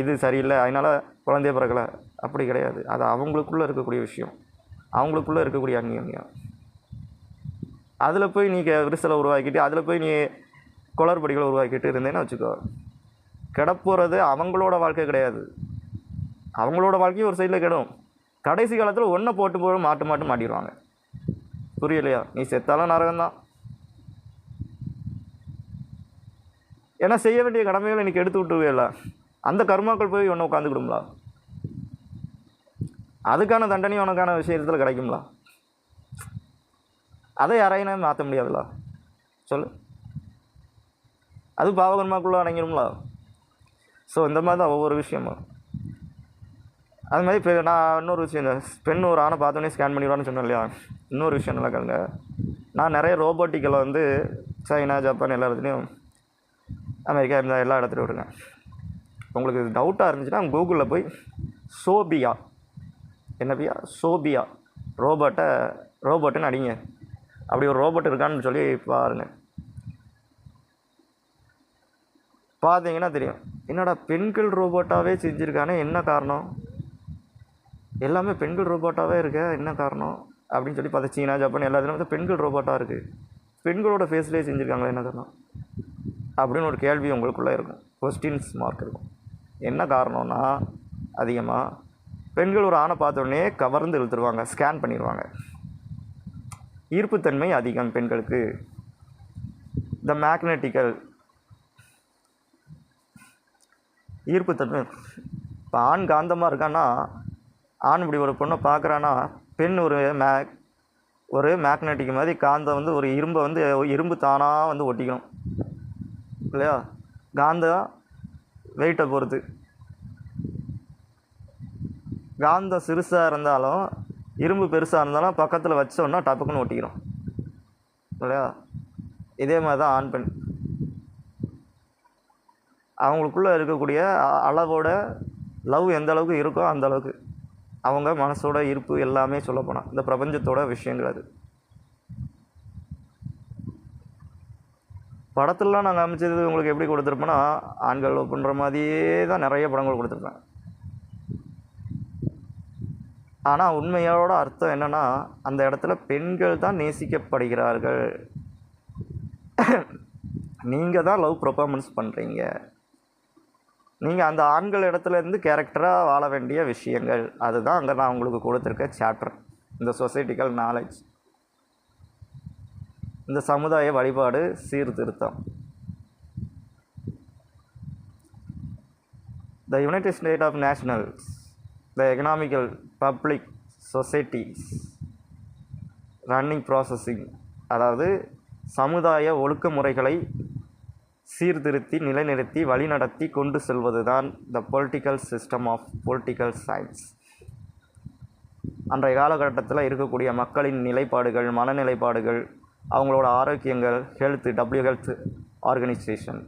இது சரியில்லை அதனால் குழந்தைய பிறக்கலை. அப்படி கிடையாது. அது அவங்களுக்குள்ளே இருக்கக்கூடிய விஷயம், அவங்களுக்குள்ளே இருக்கக்கூடிய அந்நியம். அதில் போய் நீ விரிசலை உருவாக்கிட்டு அதில் போய் நீ குளறுபடிகளை உருவாக்கிட்டு இருந்தேன்னு வச்சுக்கோ, கிடப்போகிறது அவங்களோட வாழ்க்கை கிடையாது. அவங்களோட வாழ்க்கையும் ஒரு சைடில் கெடும். கடைசி காலத்தில் ஒன்றை போட்டு மாட்டு மாட்டிடுவாங்க. புரியலையா? நீ செத்தாலும் நரகம்தான். ஏன்னா செய்ய வேண்டிய கடமைகளை இன்றைக்கி எடுத்து விட்டுருவேல, அந்த கர்மாக்கள் போய் ஒன்று உட்காந்துக்கிடுங்களா? அதுக்கான தண்டனை உனக்கான விஷயத்தில் கிடைக்குங்களா? அதை யாரையும் மாற்ற முடியாதுல்ல, சொல்லு. அது பாவகர்மாக்குள்ளே அடங்கிடுங்களா? ஸோ இந்த மாதிரி தான் ஒவ்வொரு விஷயமும். அது மாதிரி இப்போ நான் இன்னொரு விஷயம், பெண் ஒரு ஆணை பார்த்தோன்னே ஸ்கேன் பண்ணிடுவான்னு சொன்னேன் இல்லையா? இன்னொரு விஷயம் நல்லா கேளுங்க. நான் நிறைய ரோபோட்டிக்கலை வந்து சைனா, ஜப்பான் எல்லா இடத்துலையும், அமெரிக்கா இருந்தால் எல்லா இடத்துலையும் இருக்கேன். உங்களுக்கு இது டவுட்டாக இருந்துச்சுன்னா கூகுளில் போய் சோபியா, சோபியா ரோபோட்டுன்னு அடிங்க. அப்படி ஒரு ரோபோட் இருக்கான்னு சொல்லி பாருங்கள். பார்த்தீங்கன்னா தெரியும், என்னடா பெண்கள் ரோபோட்டாகவே செஞ்சுருக்கானே, என்ன காரணம்? எல்லாமே பெண்கள் ரோபோட்டாகவே இருக்க, என்ன காரணம் அப்படின்னு சொல்லி பார்த்தா சீனா, ஜப்பான் எல்லாத்துலேயும் வந்து பெண்கள் ரோபோட்டாக இருக்குது. பெண்களோட ஃபேஸ்லேயே செஞ்சுருக்காங்களா, என்ன காரணம் அப்படின்னு ஒரு கேள்வி உங்களுக்குள்ளே இருக்கும், கொஸ்டின்ஸ் மார்க் இருக்கும். என்ன காரணம்னா அதிகமாக. பெண்கள் ஒரு ஆணை பார்த்தோடனே கவர்ந்து இழுத்துருவாங்க, ஸ்கேன் பண்ணிடுவாங்க. ஈர்ப்புத்தன்மை அதிகம் பெண்களுக்கு. த மேக்னெட்டிக்கல் ஈர்ப்புத்தன்மை. இப்போ ஆண் காந்தமாக இருக்கான்னா, ஆண் இப்படி ஒரு பொண்ணை பார்க்குறான்னா, பெண் ஒரு மேக்னெட்டிக் மாதிரி காந்தம் வந்து ஒரு இரும்பை வந்து இரும்பு தானாக வந்து ஒட்டிக்கணும் இல்லையா? காந்தம் வெயிட்டை பொறுத்து. காந்தம் சிறுசாக இருந்தாலும் இரும்பு பெருசாக இருந்தாலும் பக்கத்தில் வச்சோன்னா டப்புக்குன்னு ஒட்டிக்கிறோம் இல்லையா? இதே மாதிரி தான் ஆண் பெண். அவங்களுக்குள்ளே இருக்கக்கூடிய அளவோட லவ் எந்த அளவுக்கு இருக்கோ அந்த அளவுக்கு அவங்க மனசோட ஈர்ப்பு எல்லாமே சொல்லப்போனால் இந்த பிரபஞ்சத்தோட விஷயங்கள். அது படத்துலலாம் நாங்கள் அமைச்சது உங்களுக்கு எப்படி கொடுத்துருப்போன்னா, ஆண்கள் லவ் பண்ணுற மாதிரியே தான் நிறைய படங்கள் கொடுத்துருப்பேன். ஆனால் உண்மையோட அர்த்தம் என்னென்னா, அந்த இடத்துல பெண்கள் தான் நேசிக்கப்படுகிறார்கள். நீங்கள் தான் லவ் பெர்ஃபார்மன்ஸ் பண்ணுறீங்க. நீங்கள் அந்த ஆண்கள் இடத்துலேருந்து கேரக்டராக வாழ வேண்டிய விஷயங்கள். அதுதான் அங்கே நான் உங்களுக்கு கொடுத்துருக்க சாப்டர். இந்த சொசைட்டிக்கல் நாலேஜ், இந்த சமுதாய வழிபாடு சீர்திருத்தம். The United States of Nations, the economical public societies running processing, அதாவது சமுதாய ஒழுக்க முறைகளை சீர்திருத்தி நிலைநிறுத்தி வழிநடத்தி கொண்டு செல்வது தான் the political system of political science. அன்றைய காலகட்டத்தில் இருக்கக்கூடிய மக்களின் நிலைப்பாடுகள், மனநிலைப்பாடுகள், அவங்களோட ஆரோக்கியங்கள், ஹெல்த் ஆர்கனைசேஷன்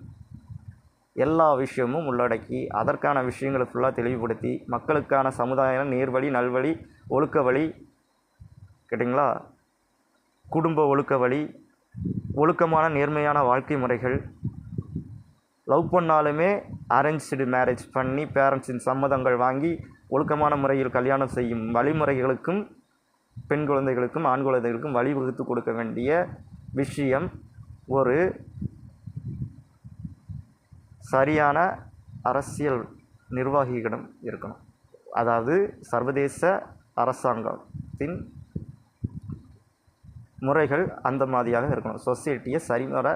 எல்லா விஷயமும் உள்ளடக்கி அதற்கான விஷயங்களை ஃபுல்லாக தெளிவுபடுத்தி மக்களுக்கான சமுதாயம் நேர்வழி, நல்வழி, ஒழுக்க வழி, கேட்டிங்களா, குடும்ப ஒழுக்க வழி, ஒழுக்கமான நேர்மையான வாழ்க்கை முறைகள், லவ் பண்ணாலுமே அரேஞ்ச்டு மேரேஜ் பண்ணி பேரண்ட்ஸின் சம்மதங்கள் வாங்கி ஒழுக்கமான முறையில் கல்யாணம் செய்யும் வழிமுறைகளுக்கும் பெண் குழந்தைகளுக்கும் ஆண் குழந்தைகளுக்கும் வழிவகுத்து கொடுக்க வேண்டிய விஷயம் ஒரு சரியான அரசியல் நிர்வாகிகளிடம் இருக்கணும். அதாவது சர்வதேச அரசாங்கத்தின் முறைகள் அந்த மாதிரியாக இருக்கணும். சொசைட்டியை சரிவர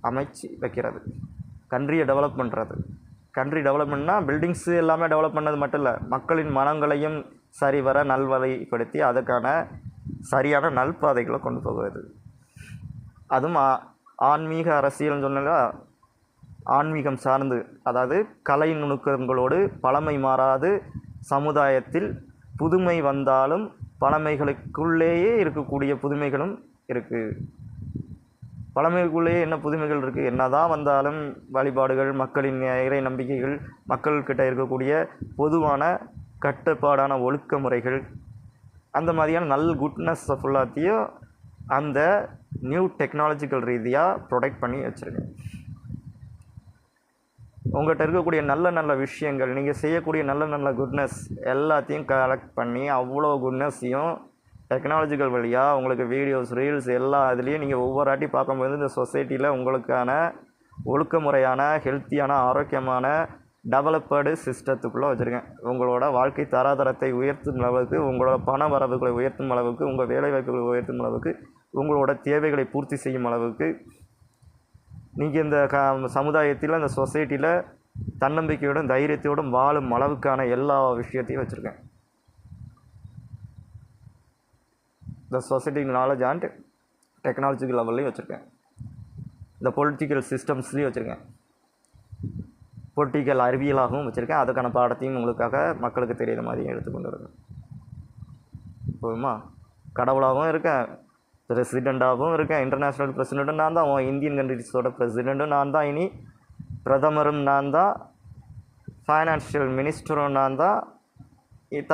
அமைச்சு வைக்கிறது, கண்ட்ரியை டெவலப் பண்ணுறது. கண்ட்ரி டெவலப்மெண்ட்னா பில்டிங்ஸு எல்லாமே டெவலப் பண்ணது மட்டும் இல்லை, மக்களின் மனங்களையும் சரிவர நல்வழிப்படுத்தி அதுக்கான சரியான நல்பாதைகளை கொண்டு போகிறது. அதுவும் ஆன்மீக அரசியல்னு சொன்னால ஆன்மீகம் சார்ந்து, அதாவது கலை நுணுக்கங்களோடு பழமை மாறாது சமுதாயத்தில் புதுமை வந்தாலும் பழமைகளுக்குள்ளேயே இருக்கக்கூடிய புதுமைகளும் இருக்குது. பழமைக்குள்ளேயே என்ன புதுமைகள் இருக்குது? என்ன தான் வந்தாலும் வழிபாடுகள், மக்களின் இறை நம்பிக்கைகள், மக்கள்கிட்ட இருக்கக்கூடிய பொதுவான கட்டுப்பாடான ஒழுக்க முறைகள், அந்த மாதிரியான குட்னஸ் ஃபுல்லாத்தையும் அந்த நியூ டெக்னாலஜிக்கல் ரீதியாக ப்ரொடெக்ட் பண்ணி வச்சுருக்கேன். உங்கள்கிட்ட இருக்கக்கூடிய நல்ல விஷயங்கள், நீங்கள் செய்யக்கூடிய நல்ல குட்னஸ் எல்லாத்தையும் கலெக்ட் பண்ணி அவ்வளோ குட்னஸையும் டெக்னாலஜிக்கல் வழியாக உங்களுக்கு வீடியோஸ், ரீல்ஸ் எல்லா இதுலேயும் நீங்கள் ஒவ்வொரு வாட்டி பார்க்கும்போது இந்த சொசைட்டியில் உங்களுக்கான ஒழுக்க முறையான ஹெல்த்தியான ஆரோக்கியமான டெவலப்டு சிஸ்டத்துக்குள்ளே வச்சுருக்கேன். உங்களோட வாழ்க்கை தராதரத்தை உயர்த்தும் அளவுக்கு, உங்களோட பண வரவுகளை உயர்த்தும் அளவுக்கு, உங்கள் வேலைவாய்ப்புகளை உயர்த்தும் அளவுக்கு, உங்களோட தேவைகளை பூர்த்தி செய்யும் அளவுக்கு, நீங்கள் இந்த சமுதாயத்தில் இந்த சொசைட்டியில் தன்னம்பிக்கையோடும் தைரியத்தோடும் வாழும் அளவுக்கான எல்லா விஷயத்தையும் வச்சுருக்கேன். இந்த சொசைட்டி நாலேஜ் அண்ட் டெக்னாலஜிக்கல் லெவல்லையும் வச்சுருக்கேன். இந்த பொலிட்டிக்கல் சிஸ்டம்ஸ்லேயும் வச்சுருக்கேன். பொலிட்டிக்கல் அறிவியலாகவும் வச்சுருக்கேன். அதுக்கான பாடத்தையும் உங்களுக்காக மக்களுக்கு தெரியாத மாதிரியும் எடுத்துக்கொண்டு இருக்கேன். போதுமா? கடவுளாகவும் இருக்கேன், பிரசிடெண்ட்டாகவும் இருக்கேன். இன்டர்நேஷ்னல் பிரசிடெண்ட்டும் நான் தான், இந்தியன் கண்ட்ரிஸோட பிரசிடெண்ட்டும் நான் தான், இனி பிரதமரும் நான் தான், ஃபைனான்ஷியல் மினிஸ்டரும் நான் தான்,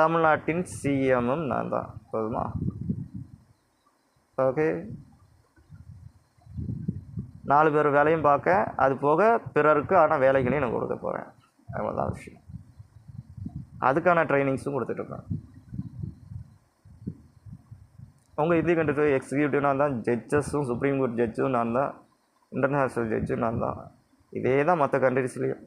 தமிழ்நாட்டின் சிஎம்மும் நான் தான். போதுமா? ஓகே. 4 பேர் வேலையும் பார்க்க, அது போக பிறருக்கு ஆனால் வேலைகளையும் நான் கொடுக்க போகிறேன். அவ்வளோதான் விஷயம். அதுக்கான ட்ரைனிங்ஸும் கொடுத்துட்ருக்கேன். உங்கள் இந்திய கண்ட்ரி எக்ஸிக்யூட்டிவ் நான் தான், ஜட்ஜஸும் சுப்ரீம் கோர்ட் ஜட்ஜும் நான் தான், இன்டர்நேஷ்னல் ஜட்ஜும் நான் தான். இதே தான் மற்ற கண்ட்ரிஸ்லேயும்.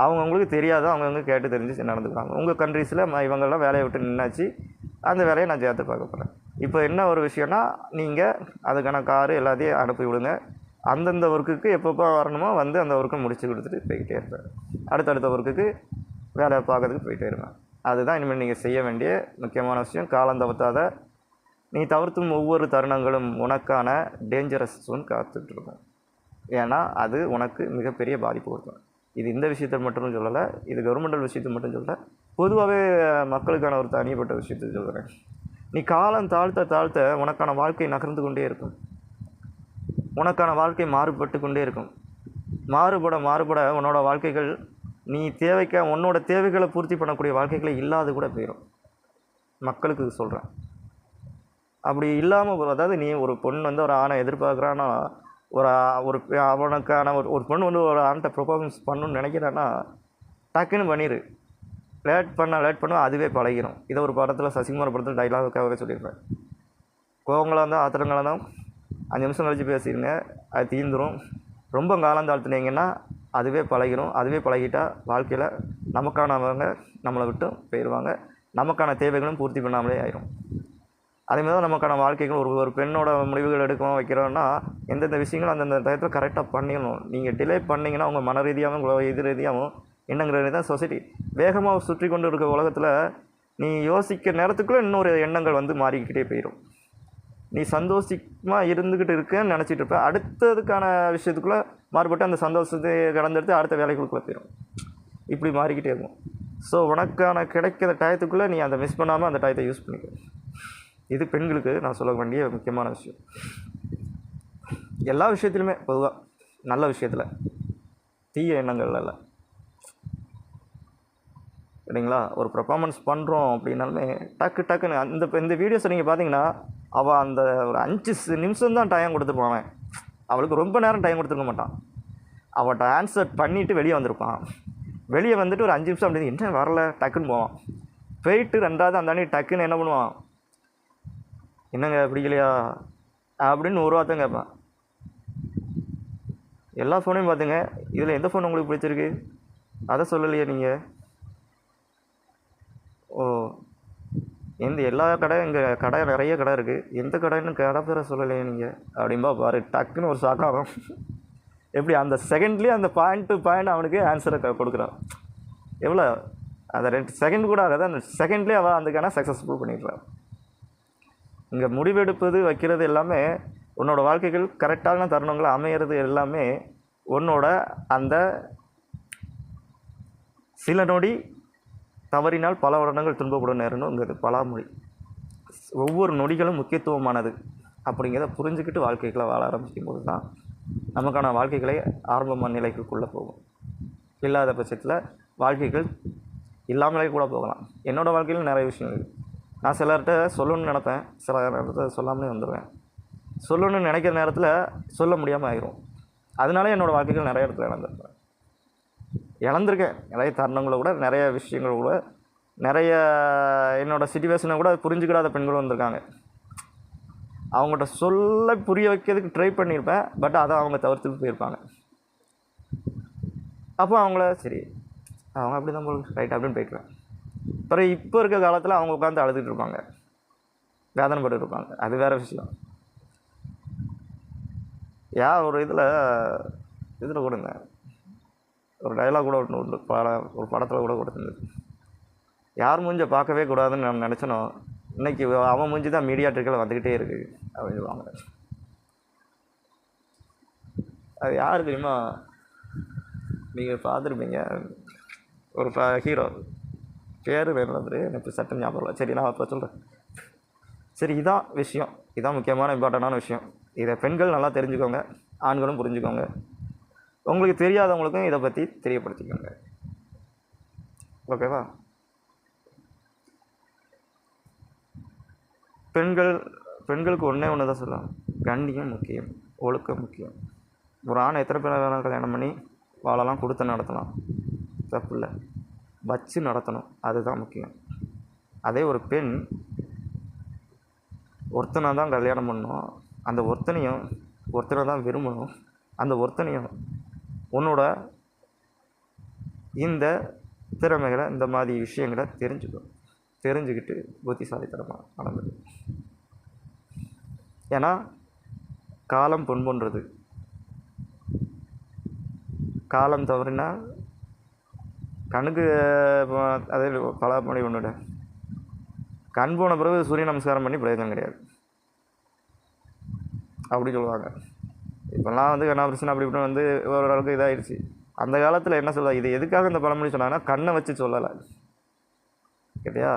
அவங்கவுங்களுக்கு தெரியாதோ அவங்கவுங்க கேட்டு தெரிஞ்சு நடந்துக்குவாங்க. உங்கள் கண்ட்ரீஸில் இவங்கெல்லாம் வேலையை விட்டு நின்னாச்சு, அந்த வேலையை நான் சேர்த்து பார்க்க போகிறேன். இப்போ என்ன ஒரு விஷயம்னா, நீங்கள் அதுக்கான காரு எல்லாத்தையும் அனுப்பி விடுங்க. அந்தந்த ஒர்க்குக்கு எப்பப்போ வரணுமோ வந்து அந்த ஒர்க்கை முடிச்சு கொடுத்துட்டு போய்கிட்டே இருப்பேன். அடுத்தடுத்த ஒர்க்குக்கு வேலை பார்க்கறதுக்கு போயிட்டே இருப்பேன். அதுதான் இனிமேல் நீங்கள் செய்ய வேண்டிய முக்கியமான விஷயம். காலம் தவிர்த்தாத நீ தவிர்த்தும் ஒவ்வொரு தருணங்களும் உனக்கான டேஞ்சரஸ் ஜோன் காத்துட்ருக்கும். ஏன்னா அது உனக்கு மிகப்பெரிய பாதிப்பு கொடுக்கும். இது இந்த விஷயத்தை மட்டும் சொல்லலை, இது கவர்மெண்டல் விஷயத்தை மட்டும் சொல்லலை, பொதுவாகவே மக்களுக்கான ஒரு தனிப்பட்ட விஷயத்தை சொல்கிறேன். நீ காலம் தாழ்த்த உனக்கான வாழ்க்கை நகர்ந்து கொண்டே இருக்கும். உனக்கான வாழ்க்கை மாறுபட்டு கொண்டே இருக்கும். மாறுபட உன்னோட வாழ்க்கைகள் நீ உன்னோட தேவைகளை பூர்த்தி பண்ணக்கூடிய வாழ்க்கைகளை இல்லாது கூட போயிடும். மக்களுக்கு சொல்கிறேன். அப்படி இல்லாமல், அதாவது நீ ஒரு பொண்ணு வந்து ஒரு ஆணை எதிர்பார்க்குறான்னா, அவனுக்கான ஒரு பொண்ணு வந்து ஒரு ஆண்கிட்ட ப்ரொபோசன்ஸ் பண்ணணும்னு நினைக்கிறான்னா டக்குன்னு பண்ணிடு. லேட் பண்ண அதுவே பழகிடும். இதை ஒரு படத்தில் சசிகுமார் படத்தில் டைலாக்காகவே சொல்லியிருப்பேன். கோவங்களாக இருந்தால் ஆத்திரங்களாக இருந்தால் 5 நிமிஷம் கழித்து பேசிடுங்க, அது தீந்துடும். ரொம்ப காலம் தாழ்த்துனீங்கன்னா அதுவே பழகிடும். அதுவே பழகிட்டா வாழ்க்கையில் நமக்கானவங்க நம்மளை விட்டு போயிடுவாங்க. நமக்கான தேவைகளும் பூர்த்தி பண்ணாமலே ஆயிரும். அதேமாதிரி தான் நமக்கான வாழ்க்கைகள் ஒரு பெண்ணோட முடிவுகள் எடுக்கணும் வைக்கிறோன்னா எந்தெந்த விஷயங்களும் அந்தந்த டயத்தில் கரெக்டாக பண்ணிடணும். நீங்கள் டிலே பண்ணிங்கன்னா உங்கள் மன ரீதியாகவும் இது ரீதியாகவும் எண்ணங்கிறது தான் சொசைட்டி வேகமாக சுற்றி கொண்டு இருக்க உலகத்தில் நீ யோசிக்க நேரத்துக்குள்ளே இன்னொரு எண்ணங்கள் வந்து மாறிக்கிட்டே போயிடும். நீ சந்தோஷமாக இருந்துக்கிட்டு இருக்கேன்னு நினச்சிட்டு இருப்ப, அடுத்ததுக்கான விஷயத்துக்குள்ளே மாறுபட்டு அந்த சந்தோஷத்தை கடந்தெடுத்து அடுத்த வேலைகளுக்குள்ளே போயிடும். இப்படி மாறிக்கிட்டே இருக்கும். ஸோ உனக்கான கிடைக்கிற டயத்துக்குள்ளே நீ அதை மிஸ் பண்ணாமல் அந்த டயத்தை யூஸ் பண்ணிக்க. இது பெண்களுக்கு நான் சொல்ல வேண்டிய முக்கியமான விஷயம். எல்லா விஷயத்துலையுமே பொதுவாக, நல்ல விஷயத்தில், தீய எண்ணங்கள் இல்லை. சரிங்களா? ஒரு பர்ஃபார்மன்ஸ் பண்ணுறோம் அப்படின்னாலுமே டக்குன்னு இந்த வீடியோஸை நீங்கள் பார்த்தீங்கன்னா அவள் அந்த ஒரு 5 நிமிஷம் தான் டைம் கொடுத்துருப்பான். அவளுக்கு ரொம்ப நேரம் டைம் கொடுத்துருக்க மாட்டான். அவள்கிட்ட ஆன்சர் பண்ணிவிட்டு வெளியே வந்திருப்பான். வெளியே வந்துட்டு ஒரு 5 நிமிஷம் அப்படி என்ன வரல டக்குன்னு போவான். போயிட்டு 2வது அந்த டக்குன்னு என்ன பண்ணுவான், என்னங்க பிடிக்கலையா அப்படின்னு ஒரு வார்த்தை கேட்பான். எல்லா ஃபோனையும் பார்த்துங்க, இதில் எந்த ஃபோன் உங்களுக்கு பிடிச்சிருக்கு அதை சொல்லலையே நீங்கள். ஓ, எல்லா கடை, இங்கே கடை நிறைய கடை இருக்குது, எந்த கடைன்னு கடை பேரை சொல்லலையே நீங்கள் அப்படின்பா பாரு. டக்குன்னு ஒரு ஷாக்காகும். எப்படி அந்த செகண்ட்லேயே அந்த பாயிண்ட் டு பாயிண்ட் அவனுக்கு ஆன்சரை கொடுக்குறான். எவ்வளோ அந்த 2 செகண்ட் கூட ஆகாது, அந்த செகண்ட்லேயே அவள் அதுக்கான சக்ஸஸ்ஃபுல் பண்ணிடுறான். இங்கே முடிவெடுப்பது வைக்கிறது எல்லாமே உன்னோட வாழ்க்கைகள் கரெக்டான தருணங்களை அமையிறது எல்லாமே உன்னோட அந்த சில நொடி தவறினால் பல வருடங்கள் துன்பப்படும் நேரம்ங்கிறது பழமொழி. ஒவ்வொரு நொடிகளும் முக்கியத்துவமானது அப்படிங்கிறத புரிஞ்சுக்கிட்டு வாழ்க்கைகளை வாழ ஆரம்பிக்கும் போது தான் நமக்கான வாழ்க்கைகளை ஆரம்பமான நிலைக்குள்ளே போகும். இல்லாத பட்சத்தில் வாழ்க்கைகள் இல்லாமலே கூட போகலாம். என்னோடய வாழ்க்கையில் நிறைய விஷயம் இருக்குது. நான் சிலர்கிட்ட சொல்லணும்னு நினப்பேன், சில நேரத்தில் சொல்லாமலே வந்துடுவேன். சொல்லணும்னு நினைக்கிற நேரத்தில் சொல்ல முடியாமல் ஆயிரும். அதனால என்னோடய வாழ்க்கைகள் நிறைய இடத்துல இழந்திருக்கேன். நிறைய தருணங்களை கூட, நிறைய விஷயங்கள் கூட, நிறைய என்னோடய சிச்சுவேஷனை கூட புரிஞ்சுக்கிடாத பெண்களும் வந்திருக்காங்க. அவங்கள்ட்ட சொல்ல புரிய வைக்கிறதுக்கு ட்ரை பண்ணியிருப்பேன், பட் அதை அவங்க தவிர்த்துட்டு போயிருப்பாங்க. அப்போ அவங்கள சரி அவங்க அப்படி தான் போல ரைட் அப்படின்னு போய்க்குவேன். அப்புறம் இப்போ இருக்க காலத்தில் அவங்க உட்காந்து அழுதுகிட்டு இருப்பாங்க, வேதனைப்பட்டு இருப்பாங்க. அது வேறு விஷயம். ஒரு இதில் கொடுங்க ஒரு டைலாக் கூட ஒன்று ஒரு படத்தில் கூட கொடுத்துருந்தது. யார் மூஞ்ச பார்க்கவே கூடாதுன்னு நான் நினச்சனோ, இன்றைக்கி அவன் மூஞ்சி தான் மீடியாட்டிக்கல் வந்துக்கிட்டே இருக்குது அப்படின்னு சொல்லுவாங்க. அது யார் தெரியுமா? நீங்கள் பார்த்துருப்பீங்க, ஒரு ஹீரோ பேர் வேணும்னு எனக்கு சட்டம் ஞாபகம் இல்லை. சரி, நான் இப்போ சொல்கிறேன். சரி, இதான் விஷயம். இதான் முக்கியமான இம்பார்ட்டண்டான விஷயம். இதை பெண்கள் நல்லா தெரிஞ்சுக்கோங்க, ஆண்களும் புரிஞ்சுக்கோங்க. உங்களுக்கு தெரியாதவங்களுக்கும் இதை பற்றி தெரியப்படுத்திக்கோங்க. ஓகேவா? பெண்களுக்கு ஒன்று தான் சொல்லலாம், கண்ணியம் முக்கியம், ஒழுக்கம் முக்கியம். ஒரு ஆணை எத்தனை பேர் வேணாலும் கல்யாணம் பண்ணி வாழலாம், கொடுத்து நடத்தலாம், தப்பு இல்லை. வச்சு நடத்தணும், அதுதான் முக்கியம். அதே ஒரு பெண் ஒருத்தனை தான் கல்யாணம் பண்ணணும், அந்த ஒருத்தனை தான் விரும்பணும், அந்த ஒருத்தனையும் உன்னோட இந்த திறமைகளை இந்த மாதிரி விஷயங்களை தெரிஞ்சுக்கிட்டு புத்திசாலித்தனமாக நடந்தது. ஏன்னா காலம் பொன் போன்றது. காலம் தவறினா கண்ணுக்கு அதே பழமொழி ஒன்றுட, கண் போன பிறகு சூரிய நமஸ்காரம் பண்ணி பிரயோஜனம் கிடையாது அப்படி சொல்லுவாங்க. இப்போல்லாம் வந்து கண்ணா பிரச்சனை அப்படி இப்படின்னு வந்து ஓரளவுக்கு இதாகிடுச்சு. அந்த காலத்தில் என்ன சொல்லுவாங்க, இது எதுக்காக இந்த பழமொழி சொன்னாங்கன்னா கண்ணை வச்சு சொல்லலை கேட்டியா.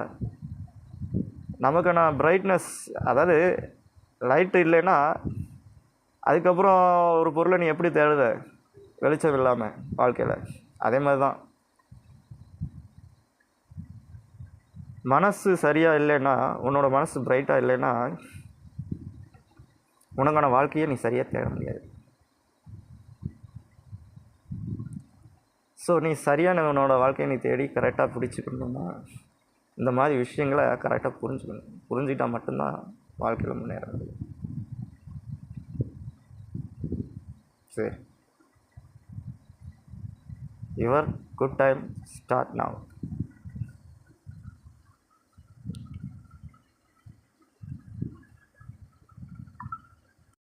நமக்கான பிரைட்னஸ், அதாவது லைட்டு இல்லைன்னா அதுக்கப்புறம் ஒரு பொருளை நீ எப்படி தேடுத, வெளிச்சம் இல்லாமல் வாழ்க்கையில். அதே மாதிரி தான் மனசு சரியாக இல்லைன்னா, உன்னோட மனசு பிரைட்டாக இல்லைன்னா உனக்கான வாழ்க்கையை நீ சரியாக தேட முடியாது. ஸோ நீ சரியான உன்னோட வாழ்க்கையை நீ தேடி கரெக்டாக பிடிச்சிக்கணும்னா இந்த மாதிரி விஷயங்களை கரெக்டாக புரிஞ்சுக்கணும். புரிஞ்சுக்கிட்டால் மட்டும்தான் வாழ்க்கையில் முன்னேற முடியும். சரி, your good time start now.